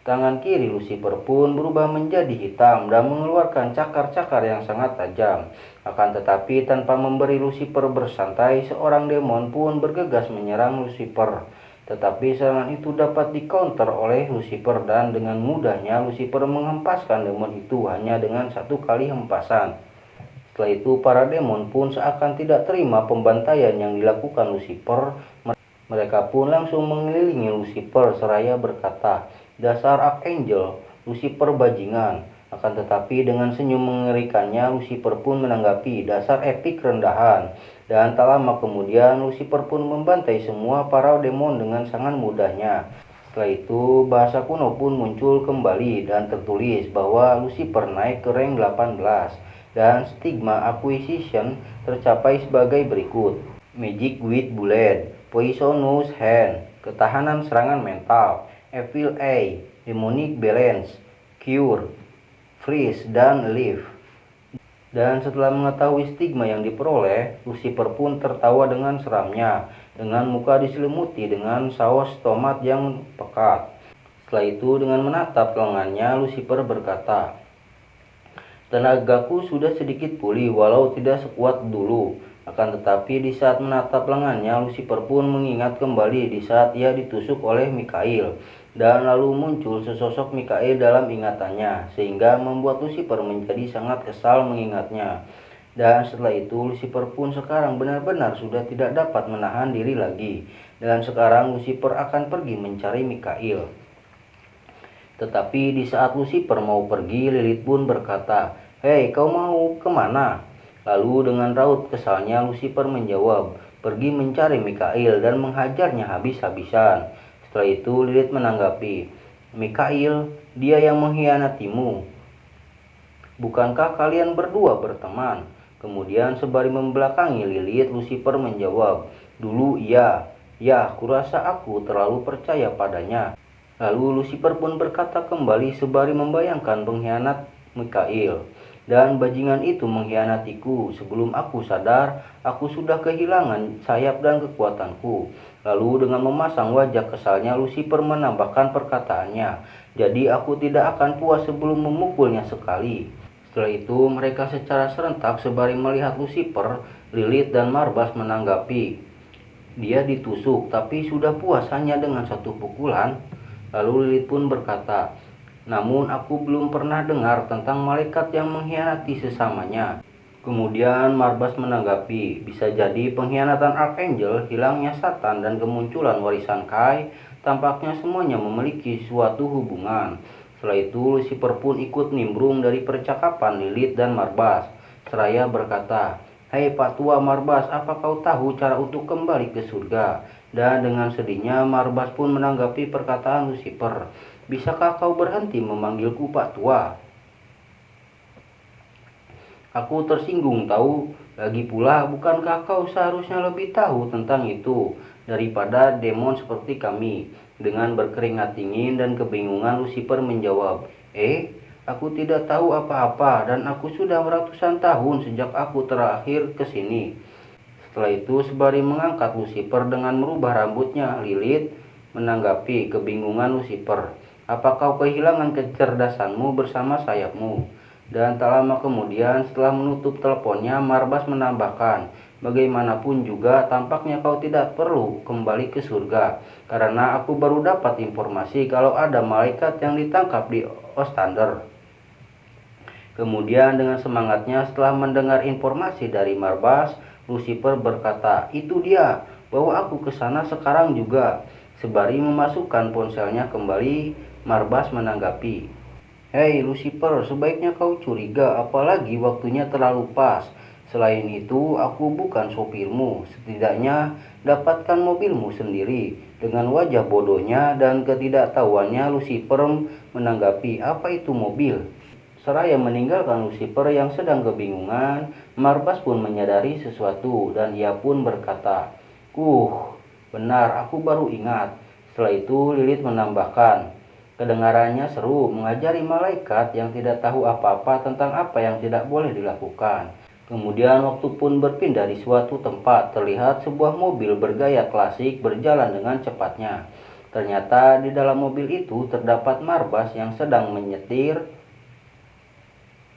tangan kiri Lucifer pun berubah menjadi hitam dan mengeluarkan cakar-cakar yang sangat tajam. Akan tetapi tanpa memberi Lucifer bersantai, seorang demon pun bergegas menyerang Lucifer. Tetapi serangan itu dapat di-counter oleh Lucifer dan dengan mudahnya Lucifer menghempaskan demon itu hanya dengan satu kali hempasan. Setelah itu para demon pun seakan tidak terima pembantaian yang dilakukan Lucifer. Mereka pun langsung mengelilingi Lucifer seraya berkata, dasar Archangel, Lucifer bajingan. Akan tetapi dengan senyum mengerikannya Lucifer pun menanggapi, dasar epic rendahan. Dan tak lama kemudian Lucifer pun membantai semua para demon dengan sangat mudahnya. Setelah itu bahasa kuno pun muncul kembali dan tertulis bahwa Lucifer naik ke rank 18 dan stigma acquisition tercapai sebagai berikut. Magic with Bullet, Poisonous Hand, ketahanan serangan mental, Evil Eye, Demonic Balance, Cure, Freeze, dan Leave. Dan setelah mengetahui stigma yang diperoleh, Lucifer pun tertawa dengan seramnya, dengan muka diselimuti dengan saus tomat yang pekat. Setelah itu dengan menatap lengannya, Lucifer berkata, tenagaku sudah sedikit pulih walau tidak sekuat dulu. Akan tetapi di saat menatap lengannya, Lucifer pun mengingat kembali di saat ia ditusuk oleh Mikail. Dan lalu muncul sesosok Mikail dalam ingatannya, sehingga membuat Lucifer menjadi sangat kesal mengingatnya. Dan setelah itu Lucifer pun sekarang benar-benar sudah tidak dapat menahan diri lagi. Dan sekarang Lucifer akan pergi mencari Mikail. Tetapi di saat Lucifer mau pergi, Lilith pun berkata, hei, kau mau kemana? Lalu dengan raut kesalnya Lucifer menjawab, pergi mencari Mikail dan menghajarnya habis-habisan. Setelah itu Lilith menanggapi, Mikail, dia yang mengkhianatimu. Bukankah kalian berdua berteman? Kemudian sembari membelakangi Lilith, Lucifer menjawab, dulu iya, ya kurasa aku terlalu percaya padanya. Lalu Lucifer pun berkata kembali sembari membayangkan pengkhianat Mikail. Dan bajingan itu mengkhianatiku. Sebelum aku sadar, aku sudah kehilangan sayap dan kekuatanku. Lalu dengan memasang wajah kesalnya, Lucifer menambahkan perkataannya, Jadi aku tidak akan puas sebelum memukulnya sekali. Setelah itu mereka secara serentak sembari melihat Lucifer, Lilith, dan Marbas menanggapi. Dia ditusuk tapi sudah puas hanya dengan satu pukulan. Lalu Lilith pun berkata, namun aku belum pernah dengar tentang malaikat yang mengkhianati sesamanya. Kemudian Marbas menanggapi, bisa jadi pengkhianatan Archangel, hilangnya Satan, dan kemunculan warisan Kai, tampaknya semuanya memiliki suatu hubungan. Setelah itu Lucifer pun ikut nimbrung dari percakapan Lilith dan Marbas. Seraya berkata, "Hai Pak Tua Marbas, apa kau tahu cara untuk kembali ke surga?" Dan dengan sedihnya Marbas pun menanggapi perkataan Lucifer, "Bisakah kau berhenti memanggilku Pak Tua? Aku tersinggung tahu. Lagi pula, bukankah kau seharusnya lebih tahu tentang itu daripada demon seperti kami?" Dengan berkeringat dingin dan kebingungan, Lucifer menjawab, aku tidak tahu apa-apa dan aku sudah ratusan tahun sejak aku terakhir ke sini." Setelah itu, sembari mengangkat Lucifer dengan merubah rambutnya, Lilith menanggapi kebingungan Lucifer, "Apa kau kehilangan kecerdasanmu bersama sayapmu?" Dan tak lama kemudian, setelah menutup teleponnya, Marbas menambahkan, "Bagaimanapun juga, tampaknya kau tidak perlu kembali ke surga, karena aku baru dapat informasi kalau ada malaikat yang ditangkap di Ostander." Kemudian dengan semangatnya setelah mendengar informasi dari Marbas, Lucifer berkata, "Itu dia, bawa aku ke sana sekarang juga." Sembari memasukkan ponselnya kembali, Marbas menanggapi, "Hei Lucifer, sebaiknya kau curiga, apalagi waktunya terlalu pas. Selain itu, aku bukan sopirmu. Setidaknya dapatkan mobilmu sendiri." Dengan wajah bodohnya dan ketidaktahuannya, Lucifer menanggapi, "Apa itu mobil?" Seraya meninggalkan Lucifer yang sedang kebingungan, Marbas pun menyadari sesuatu dan ia pun berkata, benar, aku baru ingat." Setelah itu Lilith menambahkan, "Kedengarannya seru mengajari malaikat yang tidak tahu apa-apa tentang apa yang tidak boleh dilakukan." Kemudian waktu pun berpindah di suatu tempat, terlihat sebuah mobil bergaya klasik berjalan dengan cepatnya. Ternyata di dalam mobil itu terdapat Marbas yang sedang menyetir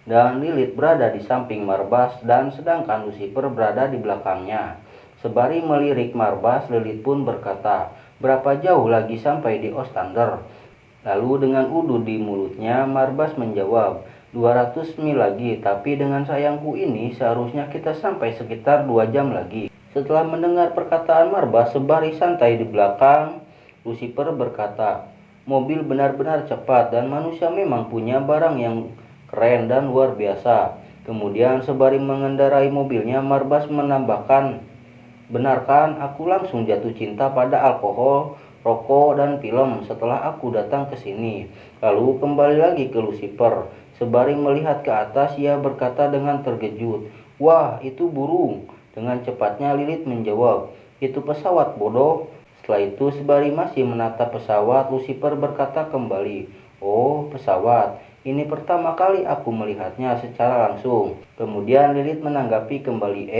dan Lilith berada di samping Marbas dan sedangkan Lucifer berada di belakangnya. Sembari melirik Marbas, Lilith pun berkata, "Berapa jauh lagi sampai di Ostander?" Lalu dengan udut di mulutnya, Marbas menjawab, 200 mil lagi, tapi dengan sayangku ini seharusnya kita sampai sekitar 2 jam lagi." Setelah mendengar perkataan Marbas sembari santai di belakang, Lucifer berkata, "Mobil benar-benar cepat dan manusia memang punya barang yang keren dan luar biasa." Kemudian sembari mengendarai mobilnya, Marbas menambahkan, "Benarkan aku langsung jatuh cinta pada alkohol, rokok, dan film setelah aku datang ke sini." Lalu kembali lagi ke Lucifer. Sembari melihat ke atas, ia berkata dengan terkejut, "Wah, itu burung." Dengan cepatnya Lilith menjawab, "Itu pesawat bodoh." Setelah itu sembari masih menatap pesawat, Lucifer berkata kembali, "Oh, pesawat. Ini pertama kali aku melihatnya secara langsung." Kemudian Lilith menanggapi kembali,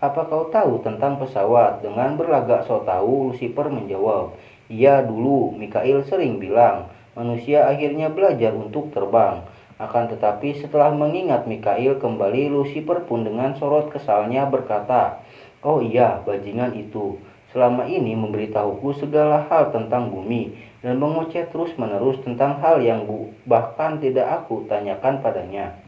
"Apa kau tahu tentang pesawat?" Dengan berlagak so tahu, Lucifer menjawab, "Iya dulu, Mikail sering bilang, manusia akhirnya belajar untuk terbang." Akan tetapi setelah mengingat Mikail kembali, Lucifer pun dengan sorot kesalnya berkata, "Oh iya, bajingan itu. Selama ini memberitahuku segala hal tentang bumi dan mengoceh terus-menerus tentang hal yang bahkan tidak aku tanyakan padanya."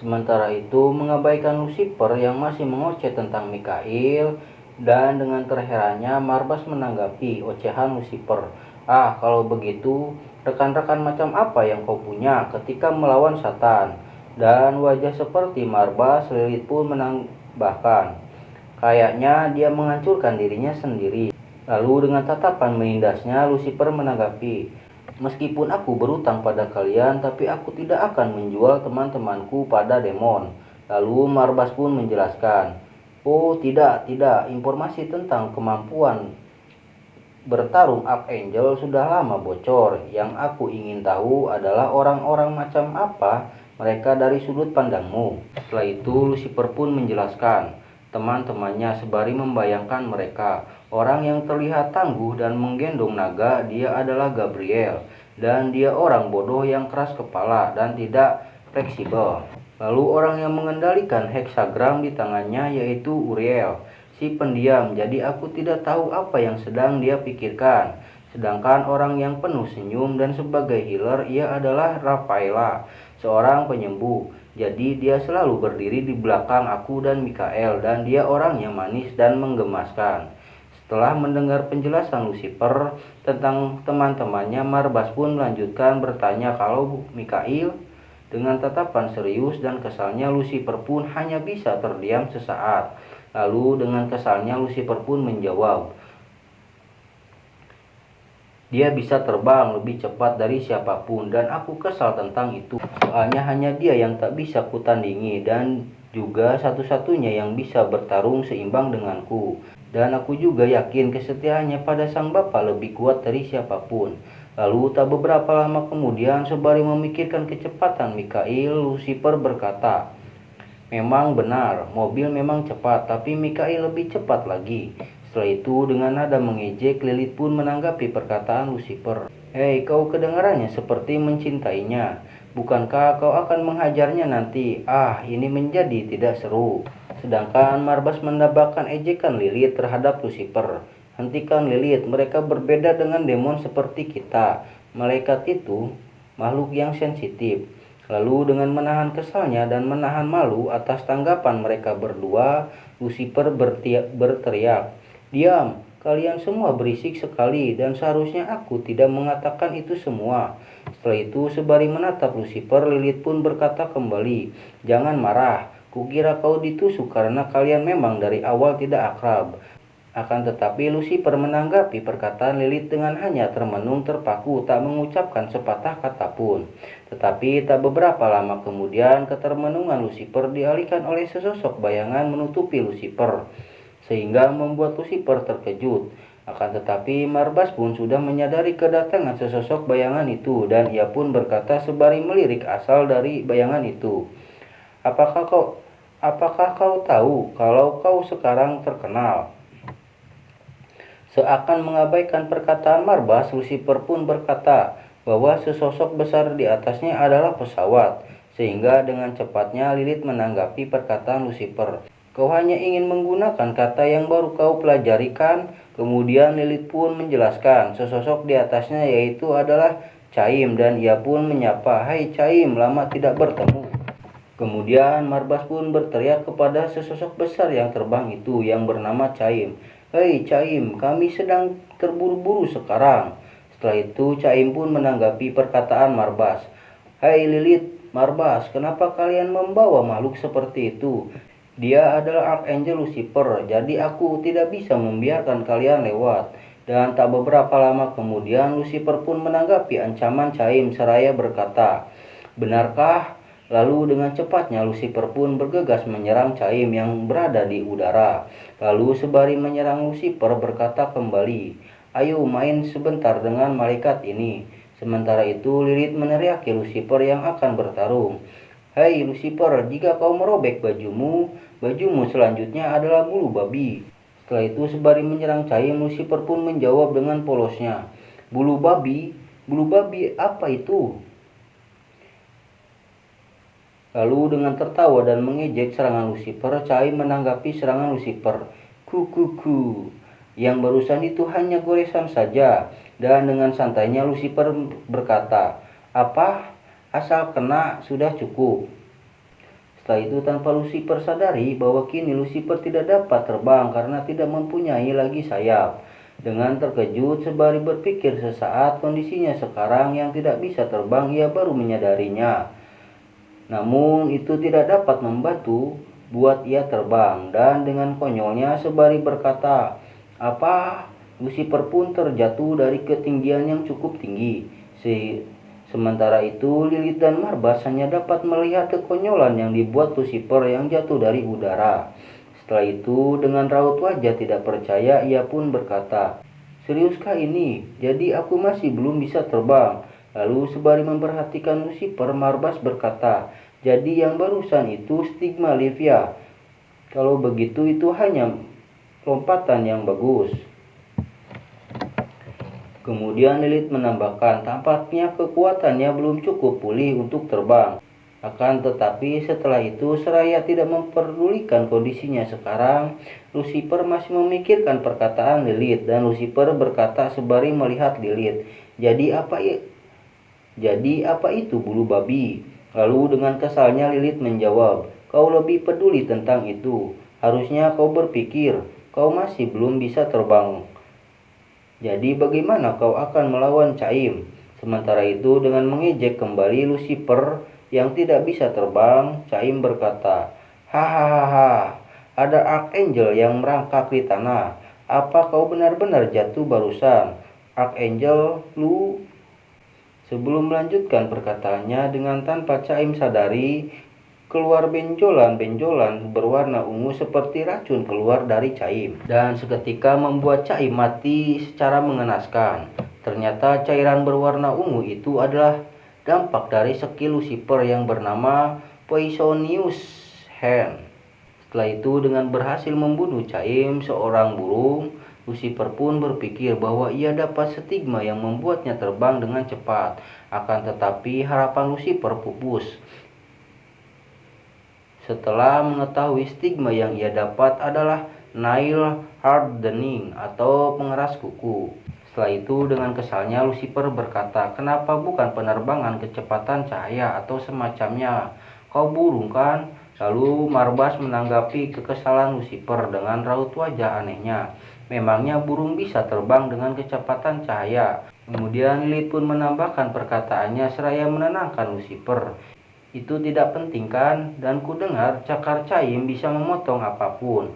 Sementara itu mengabaikan Lucifer yang masih mengoceh tentang Mikail, dan dengan terherannya Marbas menanggapi ocehan Lucifer, "Kalau begitu, rekan-rekan macam apa yang kau punya ketika melawan Satan?" Dan wajah seperti Marbas, Lilith pun menambahkan, "Kayaknya dia menghancurkan dirinya sendiri." Lalu dengan tatapan menindasnya, Lucifer menanggapi, "Meskipun aku berutang pada kalian, tapi aku tidak akan menjual teman-temanku pada demon." Lalu Marbas pun menjelaskan, "Oh tidak, informasi tentang kemampuan bertarung Archangel sudah lama bocor. Yang aku ingin tahu adalah orang-orang macam apa mereka dari sudut pandangmu." Setelah itu Lucifer pun menjelaskan teman-temannya sembari membayangkan mereka. Orang yang terlihat tangguh dan menggendong naga, dia adalah Gabriel. dan dia orang bodoh yang keras kepala dan tidak fleksibel. Lalu orang yang mengendalikan heksagram di tangannya yaitu Uriel, si pendiam, jadi aku tidak tahu apa yang sedang dia pikirkan. Sedangkan orang yang penuh senyum dan sebagai healer ia adalah Rafaela, seorang penyembuh. Jadi dia selalu berdiri di belakang aku dan Mikael, dan dia orang yang manis dan menggemaskan. Setelah mendengar penjelasan Lucifer tentang teman-temannya, Marbas pun melanjutkan bertanya kalau Mikael. Dengan tatapan serius dan kesalnya, Lucifer pun hanya bisa terdiam sesaat. Lalu dengan kesalnya Lucifer pun menjawab, dia bisa terbang lebih cepat dari siapapun dan aku kesal tentang itu. Soalnya hanya dia yang tak bisa kutandingi dan juga satu-satunya yang bisa bertarung seimbang denganku. Dan aku juga yakin kesetiaannya pada sang bapa lebih kuat dari siapapun. Lalu tak beberapa lama kemudian, sembari memikirkan kecepatan Mikael, Lucifer berkata, memang benar, mobil memang cepat, tapi Mikael lebih cepat lagi. Setelah itu dengan nada mengejek, Lilith pun menanggapi perkataan Lucifer. Hei, kau kedengarannya seperti mencintainya. Bukankah kau akan menghajarnya nanti? Ah, ini menjadi tidak seru. Sedangkan Marbas menambahkan ejekan Lilith terhadap Lucifer. Hentikan Lilith, mereka berbeda dengan demon seperti kita. Malaikat itu makhluk yang sensitif. Lalu dengan menahan kesalnya dan menahan malu atas tanggapan mereka berdua, Lucifer berteriak, diam, kalian semua berisik sekali dan seharusnya aku tidak mengatakan itu semua. Setelah itu sembari menatap Lucifer, Lilith pun berkata kembali, jangan marah, kukira kau ditusuk karena kalian memang dari awal tidak akrab. Akan tetapi Lucifer menanggapi perkataan Lilith dengan hanya termenung terpaku, tak mengucapkan sepatah kata pun. Tetapi tak beberapa lama kemudian ketermenungan Lucifer dialihkan oleh sesosok bayangan menutupi Lucifer, sehingga membuat Lucifer terkejut. Akan tetapi Marbas pun sudah menyadari kedatangan sesosok bayangan itu, dan ia pun berkata sembari melirik asal dari bayangan itu, apakah kau tahu kalau kau sekarang terkenal? Seakan mengabaikan perkataan Marbas, Lucifer pun berkata bahwa sesosok besar di atasnya adalah pesawat, sehingga dengan cepatnya Lilith menanggapi perkataan Lucifer. Kau hanya ingin menggunakan kata yang baru kau pelajari kan? Kemudian Lilith pun menjelaskan sesosok di atasnya yaitu adalah Chaim, dan ia pun menyapa, hai Chaim, lama tidak bertemu. Kemudian Marbas pun berteriak kepada sesosok besar yang terbang itu yang bernama Chaim, hei Chaim, kami sedang terburu-buru sekarang. Setelah itu Chaim pun menanggapi perkataan Marbas, hai Lilith, Marbas, kenapa kalian membawa makhluk seperti itu? Dia adalah Archangel Lucifer, jadi aku tidak bisa membiarkan kalian lewat. Dan tak beberapa lama kemudian Lucifer pun menanggapi ancaman Chaim seraya berkata, benarkah? Lalu dengan cepatnya Lucifer pun bergegas menyerang Chaim yang berada di udara. Lalu sembari menyerang Lucifer berkata kembali, ayo main sebentar dengan malaikat ini. Sementara itu Lilith meneriaki Lucifer yang akan bertarung, hai Lucifer, jika kau merobek bajumu selanjutnya adalah bulu babi. Setelah itu sembari menyerang Chaim, Lucifer pun menjawab dengan polosnya, bulu babi apa itu? Lalu dengan tertawa dan mengejek serangan Lucifer, Chaim menanggapi serangan Lucifer, kukuku, yang barusan itu hanya goresan saja. Dan dengan santainya Lucifer berkata, apa? Asal kena sudah cukup. Setelah itu tanpa Lucifer sadari bahwa kini Lucifer tidak dapat terbang karena tidak mempunyai lagi sayap. Dengan terkejut sembari berpikir sesaat kondisinya sekarang yang tidak bisa terbang, ia baru menyadarinya. Namun itu tidak dapat membantu buat ia terbang, dan dengan konyolnya sembari berkata, apa? Lucifer pun terjatuh dari ketinggian yang cukup tinggi. Sementara itu Lilith dan Marbas hanya dapat melihat kekonyolan yang dibuat Lucifer yang jatuh dari udara. Setelah itu dengan raut wajah tidak percaya ia pun berkata, seriuskah ini? Jadi aku masih belum bisa terbang? Lalu sembari memperhatikan Lucifer, Marbas berkata, jadi yang barusan itu stigma Livia. Kalau begitu itu hanya lompatan yang bagus. Kemudian Lilith menambahkan, tampaknya kekuatannya belum cukup pulih untuk terbang. Akan tetapi setelah itu, seraya tidak memperdulikan kondisinya sekarang, Lucifer masih memikirkan perkataan Lilith, dan Lucifer berkata sembari melihat Lilith, Jadi apa itu bulu babi? Lalu dengan kesalnya Lilith menjawab, kau lebih peduli tentang itu. Harusnya kau berpikir, kau masih belum bisa terbang. Jadi bagaimana kau akan melawan Caim? Sementara itu dengan mengejek kembali Lucifer yang tidak bisa terbang, Caim berkata, hahaha, ada Archangel yang merangkak di tanah. Apa kau benar-benar jatuh barusan? Archangel, lu. Sebelum melanjutkan perkataannya, dengan tanpa Caim sadari, keluar benjolan-benjolan berwarna ungu seperti racun keluar dari Caim, dan seketika membuat Caim mati secara mengenaskan. Ternyata cairan berwarna ungu itu adalah dampak dari skill Lucifer yang bernama Poisonous Hand. Setelah itu dengan berhasil membunuh Caim, seorang burung, Lucifer pun berpikir bahwa ia dapat stigma yang membuatnya terbang dengan cepat. Akan tetapi harapan Lucifer pupus setelah mengetahui stigma yang ia dapat adalah nail hardening atau pengeras kuku. Setelah itu dengan kesalnya Lucifer berkata, kenapa bukan penerbangan kecepatan cahaya atau semacamnya? Kau burung kan? Lalu Marbas menanggapi kekesalan Lucifer dengan raut wajah anehnya. Memangnya burung bisa terbang dengan kecepatan cahaya? Kemudian Lilith pun menambahkan perkataannya seraya menenangkan Lucifer. Itu tidak penting kan? Dan ku dengar cakar Caim bisa memotong apapun.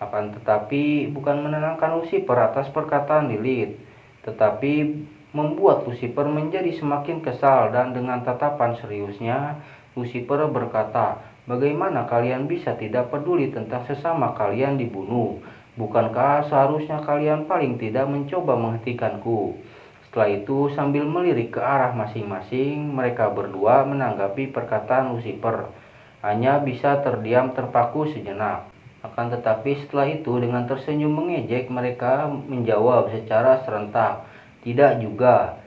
Akan tetapi bukan menenangkan Lucifer atas perkataan Lilith, tetapi membuat Lucifer menjadi semakin kesal, dan dengan tatapan seriusnya Lucifer berkata, bagaimana kalian bisa tidak peduli tentang sesama kalian dibunuh? Bukankah seharusnya kalian paling tidak mencoba menghentikanku? Setelah itu sambil melirik ke arah masing-masing, mereka berdua menanggapi perkataan Lucifer. Hanya bisa terdiam terpaku sejenak. Akan tetapi setelah itu dengan tersenyum mengejek mereka menjawab secara serentak, tidak juga.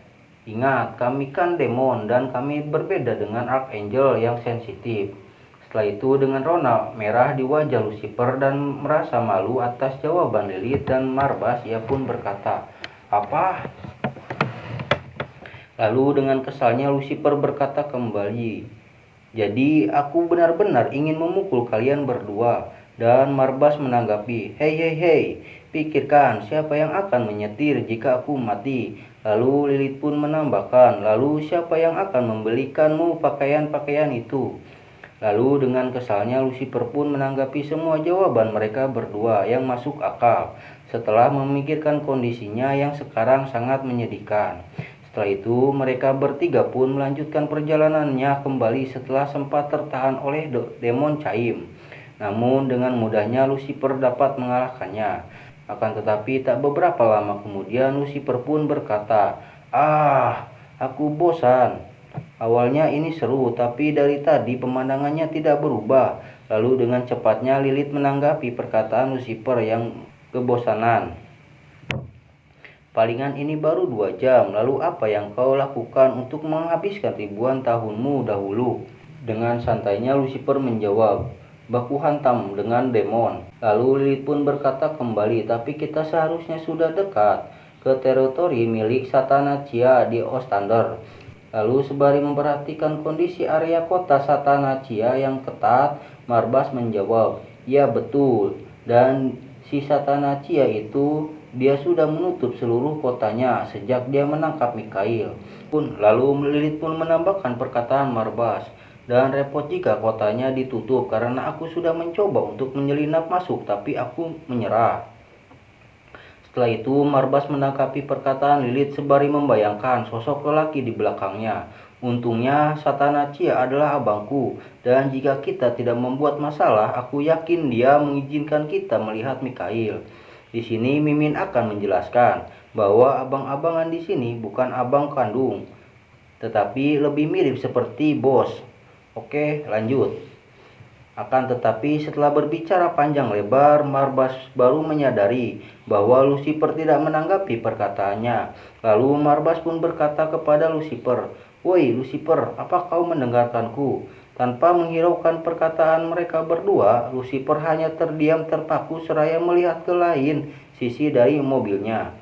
Ingat, kami kan demon dan kami berbeda dengan Archangel yang sensitif. Setelah itu dengan rona merah di wajah Lucifer dan merasa malu atas jawaban Lilith dan Marbas, ia pun berkata, apa? Lalu dengan kesalnya Lucifer berkata kembali, jadi aku benar-benar ingin memukul kalian berdua. Dan Marbas menanggapi, hei hei hei, pikirkan siapa yang akan menyetir jika aku mati. Lalu Lilith pun menambahkan, lalu siapa yang akan membelikanmu pakaian-pakaian itu? Lalu dengan kesalnya Lucifer pun menanggapi semua jawaban mereka berdua yang masuk akal setelah memikirkan kondisinya yang sekarang sangat menyedihkan. Setelah itu mereka bertiga pun melanjutkan perjalanannya kembali setelah sempat tertahan oleh demon Caim. Namun dengan mudahnya Lucifer dapat mengalahkannya. Akan tetapi tak beberapa lama kemudian Lucifer pun berkata, aku bosan. Awalnya ini seru, tapi dari tadi pemandangannya tidak berubah. Lalu dengan cepatnya Lilith menanggapi perkataan Lucifer yang kebosanan. Palingan ini baru 2 jam, lalu apa yang kau lakukan untuk menghabiskan ribuan tahunmu dahulu? Dengan santainya Lucifer menjawab, baku hantam dengan demon. Lalu Lilith pun berkata kembali, tapi kita seharusnya sudah dekat ke teritori milik Satanacia di Ostander. Lalu sembari memperhatikan kondisi area kota Satanacia yang ketat, Marbas menjawab, ya betul, dan si Satanacia itu dia sudah menutup seluruh kotanya sejak dia menangkap Mikhail. Lalu Lilith pun menambahkan perkataan Marbas, dan repot jika kotanya ditutup karena aku sudah mencoba untuk menyelinap masuk tapi aku menyerah. Setelah itu Marbas menanggapi perkataan Lilith sembari membayangkan sosok lelaki di belakangnya. Untungnya Satanacia adalah abangku, dan jika kita tidak membuat masalah, aku yakin dia mengizinkan kita melihat Mikhail. Di sini Mimin akan menjelaskan bahwa abang-abangan di sini bukan abang kandung, tetapi lebih mirip seperti bos. Oke, lanjut. Akan tetapi setelah berbicara panjang lebar, Marbas baru menyadari bahwa Lucifer tidak menanggapi perkataannya. Lalu Marbas pun berkata kepada Lucifer, "Woi Lucifer, apa kau mendengarkanku?" Tanpa menghiraukan perkataan mereka berdua, Lucifer hanya terdiam terpaku seraya melihat ke lain sisi dari mobilnya.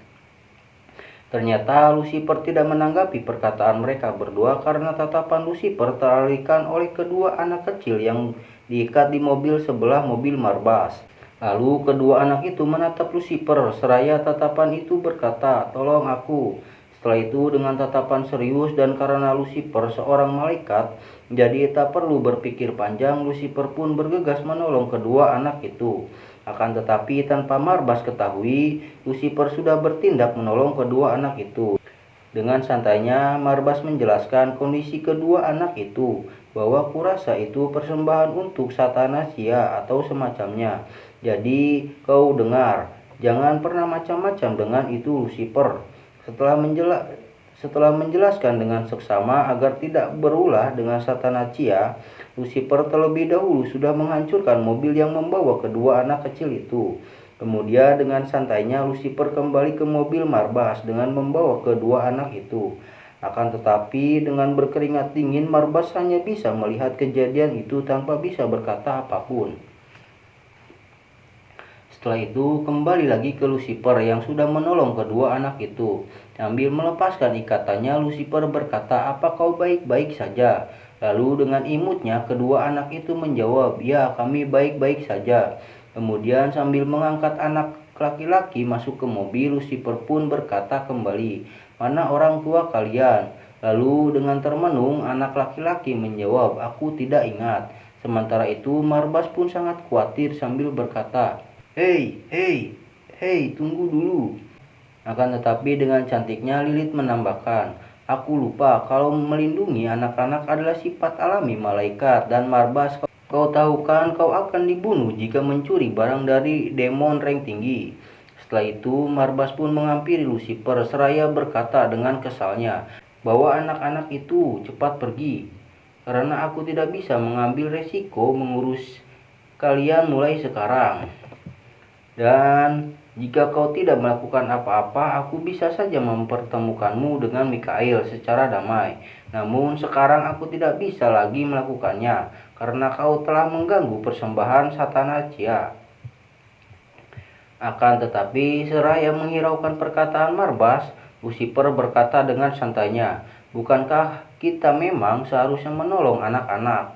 Ternyata Lucifer tidak menanggapi perkataan mereka berdua karena tatapan Lucifer teralihkan oleh kedua anak kecil yang diikat di mobil sebelah mobil Marbas. Lalu kedua anak itu menatap Lucifer seraya tatapan itu berkata, "Tolong aku." Setelah itu dengan tatapan serius dan karena Lucifer seorang malaikat, jadi tak perlu berpikir panjang, Lucifer pun bergegas menolong kedua anak itu. Akan tetapi tanpa Marbas ketahui, Lucifer sudah bertindak menolong kedua anak itu. Dengan santainya, Marbas menjelaskan kondisi kedua anak itu, bahwa kurasa itu persembahan untuk Satanasia atau semacamnya. Jadi, kau dengar, jangan pernah macam-macam dengan itu Lucifer. Setelah menjelaskan dengan seksama agar tidak berulah dengan Satanasia, Lucifer terlebih dahulu sudah menghancurkan mobil yang membawa kedua anak kecil itu. Kemudian dengan santainya Lucifer kembali ke mobil Marbas dengan membawa kedua anak itu. Akan tetapi dengan berkeringat dingin, Marbas hanya bisa melihat kejadian itu tanpa bisa berkata apapun. Setelah itu kembali lagi ke Lucifer yang sudah menolong kedua anak itu. Sambil melepaskan ikatannya, Lucifer berkata, "Apa kau baik-baik saja?" Lalu dengan imutnya kedua anak itu menjawab, "Ya, kami baik-baik saja." Kemudian sambil mengangkat anak laki-laki masuk ke mobil, Lucifer pun berkata kembali, "Mana orang tua kalian?" Lalu dengan termenung anak laki-laki menjawab, "Aku tidak ingat." Sementara itu Marbas pun sangat khawatir sambil berkata, "Hei, hei, hei, tunggu dulu." Akan tetapi dengan cantiknya Lilith menambahkan, "Aku lupa kalau melindungi anak-anak adalah sifat alami malaikat dan Marbas, kau tahu kan kau akan dibunuh jika mencuri barang dari demon rank tinggi." Setelah itu Marbas pun menghampiri Lucifer seraya berkata dengan kesalnya, "Bawa anak-anak itu cepat pergi, karena aku tidak bisa mengambil resiko mengurus kalian mulai sekarang. Dan jika kau tidak melakukan apa-apa, aku bisa saja mempertemukanmu dengan Mikael secara damai. Namun sekarang aku tidak bisa lagi melakukannya, karena kau telah mengganggu persembahan Satanasia." Akan tetapi seraya menghiraukan perkataan Marbas, Lucifer berkata dengan santainya, "Bukankah kita memang seharusnya menolong anak-anak?"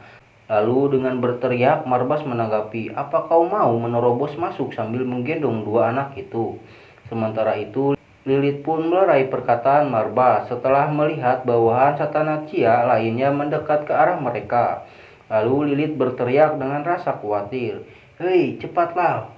Lalu dengan berteriak, Marbas menanggapi, "Apa kau mau menerobos masuk sambil menggendong dua anak itu?" Sementara itu, Lilith pun melerai perkataan Marbas setelah melihat bawahan Satanasia lainnya mendekat ke arah mereka. Lalu Lilith berteriak dengan rasa khawatir, "Hei, cepatlah!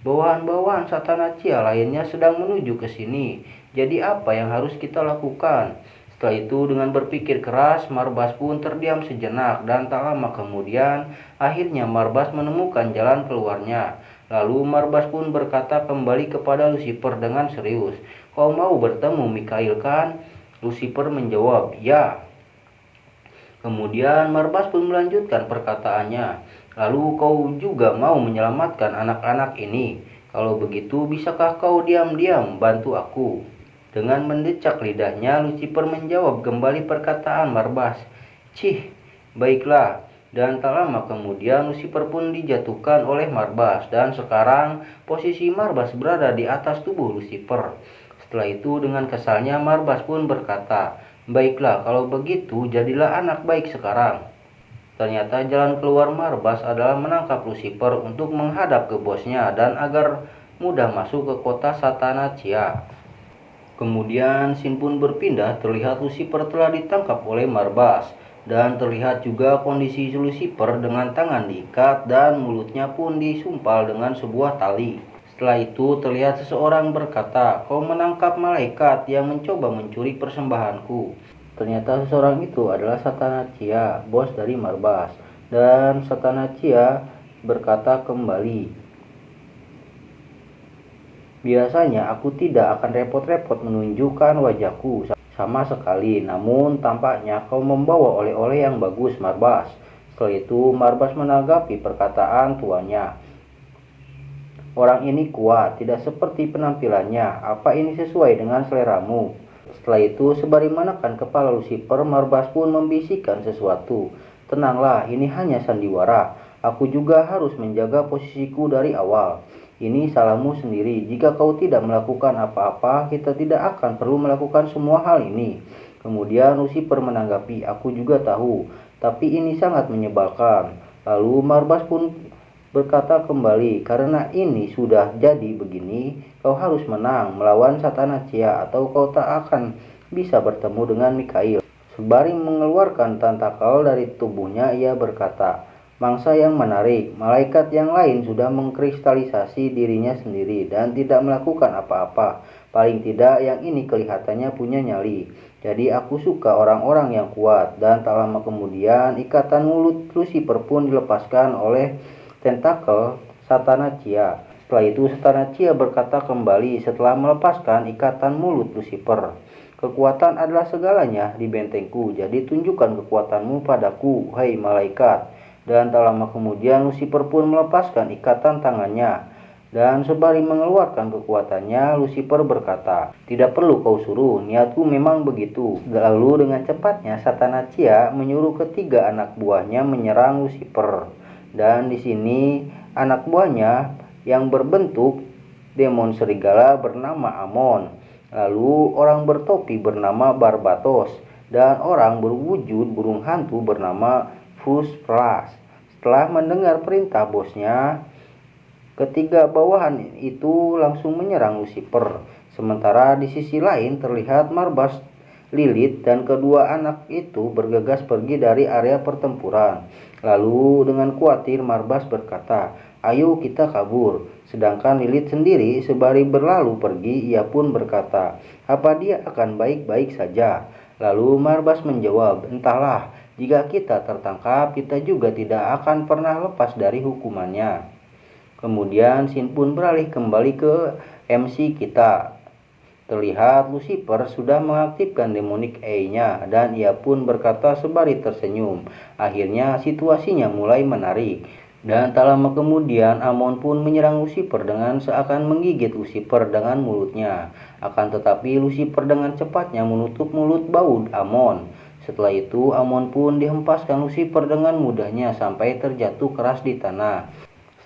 Bawahan-bawahan Satanasia lainnya sedang menuju ke sini. Jadi apa yang harus kita lakukan?" Setelah itu dengan berpikir keras, Marbas pun terdiam sejenak dan tak lama kemudian akhirnya Marbas menemukan jalan keluarnya. Lalu Marbas pun berkata kembali kepada Lucifer dengan serius, "Kau mau bertemu Mikael kan?" Lucifer menjawab, "Ya." Kemudian Marbas pun melanjutkan perkataannya, "Lalu kau juga mau menyelamatkan anak-anak ini? Kalau begitu bisakah kau diam-diam bantu aku?" Dengan mendecak lidahnya, Lucifer menjawab kembali perkataan Marbas, "Cih, baiklah." Dan tak lama kemudian Lucifer pun dijatuhkan oleh Marbas dan sekarang posisi Marbas berada di atas tubuh Lucifer. Setelah itu dengan kesalnya Marbas pun berkata, "Baiklah kalau begitu jadilah anak baik sekarang." Ternyata jalan keluar Marbas adalah menangkap Lucifer untuk menghadap ke bosnya dan agar mudah masuk ke kota Satanasia. Kemudian scene pun berpindah, terlihat Lucifer telah ditangkap oleh Marbas. Dan terlihat juga kondisi Lucifer dengan tangan diikat dan mulutnya pun disumpal dengan sebuah tali. Setelah itu terlihat seseorang berkata, "Kau menangkap malaikat yang mencoba mencuri persembahanku." Ternyata seseorang itu adalah Satanasia, bos dari Marbas. Dan Satanasia berkata kembali, "Biasanya aku tidak akan repot-repot menunjukkan wajahku sama sekali, namun tampaknya kau membawa oleh-oleh yang bagus, Marbas." Setelah itu Marbas menanggapi perkataan tuannya. Orang ini kuat, tidak seperti penampilannya. Apa ini sesuai dengan seleramu? Setelah itu sembari menekan kepala Lucifer, Marbas pun membisikkan sesuatu. Tenanglah, ini hanya sandiwara. Aku juga harus menjaga posisiku dari awal. Ini salahmu sendiri. Jika kau tidak melakukan apa-apa, kita tidak akan perlu melakukan semua hal ini. Kemudian Lucifer menanggapi, aku juga tahu, tapi ini sangat menyebalkan. Lalu Marbas pun berkata kembali, karena ini sudah jadi begini, kau harus menang melawan Satanachia atau kau tak akan bisa bertemu dengan Mikhail. Sembari mengeluarkan tentakel dari tubuhnya, ia berkata, mangsa yang menarik, malaikat yang lain sudah mengkristalisasi dirinya sendiri dan tidak melakukan apa-apa. Paling tidak yang ini kelihatannya punya nyali. Jadi aku suka orang-orang yang kuat. Dan tak lama kemudian ikatan mulut Lucifer pun dilepaskan oleh tentakel Satanachia. Setelah itu Satanachia berkata kembali setelah melepaskan ikatan mulut Lucifer, kekuatan adalah segalanya di bentengku, jadi tunjukkan kekuatanmu padaku, hai malaikat. Dan tak lama kemudian Lucifer pun melepaskan ikatan tangannya. Dan sembari mengeluarkan kekuatannya, Lucifer berkata, tidak perlu kau suruh, niatku memang begitu. Lalu dengan cepatnya Satanachia menyuruh ketiga anak buahnya menyerang Lucifer. Dan di sini anak buahnya yang berbentuk demon serigala bernama Amon, lalu orang bertopi bernama Barbatos, dan orang berwujud burung hantu bernama Frustras. Setelah mendengar perintah bosnya, ketiga bawahan itu langsung menyerang Lucifer. Sementara di sisi lain terlihat Marbas, Lilith, dan kedua anak itu bergegas pergi dari area pertempuran. Lalu dengan khawatir Marbas berkata, ayo kita kabur. Sedangkan Lilith sendiri sembari berlalu pergi, ia pun berkata, apa dia akan baik-baik saja? Lalu Marbas menjawab, entahlah, jika kita tertangkap, kita juga tidak akan pernah lepas dari hukumannya. Kemudian Sin pun beralih kembali ke MC kita. Terlihat Lucifer sudah mengaktifkan demonic eye-nya dan ia pun berkata sembari tersenyum. Akhirnya situasinya mulai menarik. Dan tak lama kemudian Amon pun menyerang Lucifer dengan seakan menggigit Lucifer dengan mulutnya. Akan tetapi Lucifer dengan cepatnya menutup mulut baud Amon. Setelah itu Amon pun dihempaskan Lucifer dengan mudahnya sampai terjatuh keras di tanah.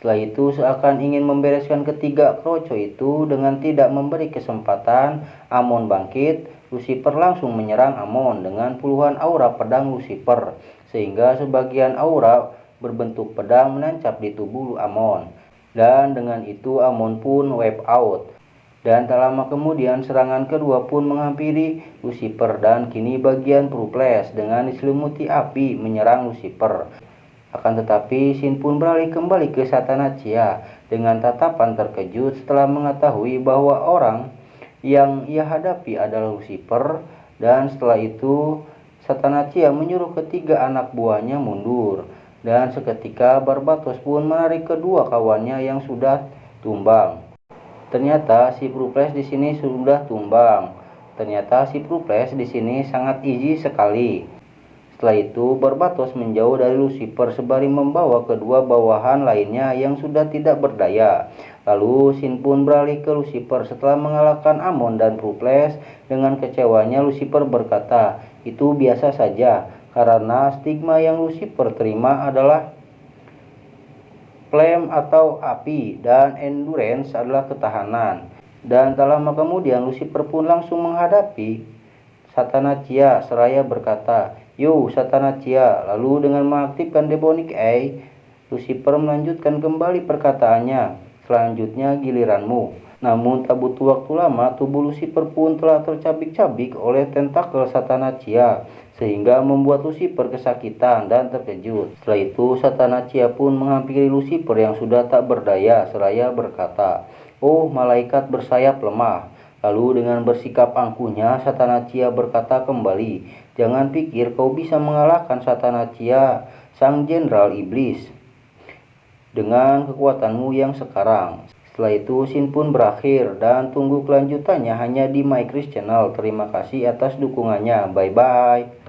Setelah itu seakan ingin membereskan ketiga kroco itu dengan tidak memberi kesempatan Amon bangkit, Lucifer langsung menyerang Amon dengan puluhan aura pedang Lucifer, sehingga sebagian aura berbentuk pedang menancap di tubuh Amon. Dan dengan itu Amon pun wipe out. Dan tak lama kemudian serangan kedua pun menghampiri Lucifer dan kini bagian Pruples dengan diselimuti api menyerang Lucifer. Akan tetapi Sin pun beralih kembali ke Satanachia dengan tatapan terkejut setelah mengetahui bahwa orang yang ia hadapi adalah Lucifer. Dan setelah itu Satanachia menyuruh ketiga anak buahnya mundur. Dan seketika Barbatos pun menarik kedua kawannya yang sudah tumbang. Ternyata si Pruples di sini sudah tumbang. Ternyata si Pruples di sini sangat easy sekali. Setelah itu Barbatos menjauh dari Lucifer sembari membawa kedua bawahan lainnya yang sudah tidak berdaya. Lalu Sin pun beralih ke Lucifer setelah mengalahkan Amon dan Pruples. Dengan kecewanya Lucifer berkata, itu biasa saja karena stigma yang Lucifer terima adalah flame atau api dan endurance adalah ketahanan. Dan tak lama kemudian Lucifer pun langsung menghadapi Satanachia seraya berkata, yo Satanachia. Lalu dengan mengaktifkan demonic eye, Lucifer melanjutkan kembali perkataannya, selanjutnya giliranmu. Namun tak butuh waktu lama tubuh Lucifer pun telah tercabik-cabik oleh tentakel Satanachia, sehingga membuat Lucifer kesakitan dan terkejut. Setelah itu Satanachia pun menghampiri Lucifer yang sudah tak berdaya seraya berkata, oh malaikat bersayap lemah. Lalu dengan bersikap angkuhnya Satanachia berkata kembali, jangan pikir kau bisa mengalahkan Satanachia, sang jenderal iblis, dengan kekuatanmu yang sekarang. Setelah itu Sin pun berakhir dan tunggu kelanjutannya hanya di My Chris Channel. Terima kasih atas dukungannya. Bye bye.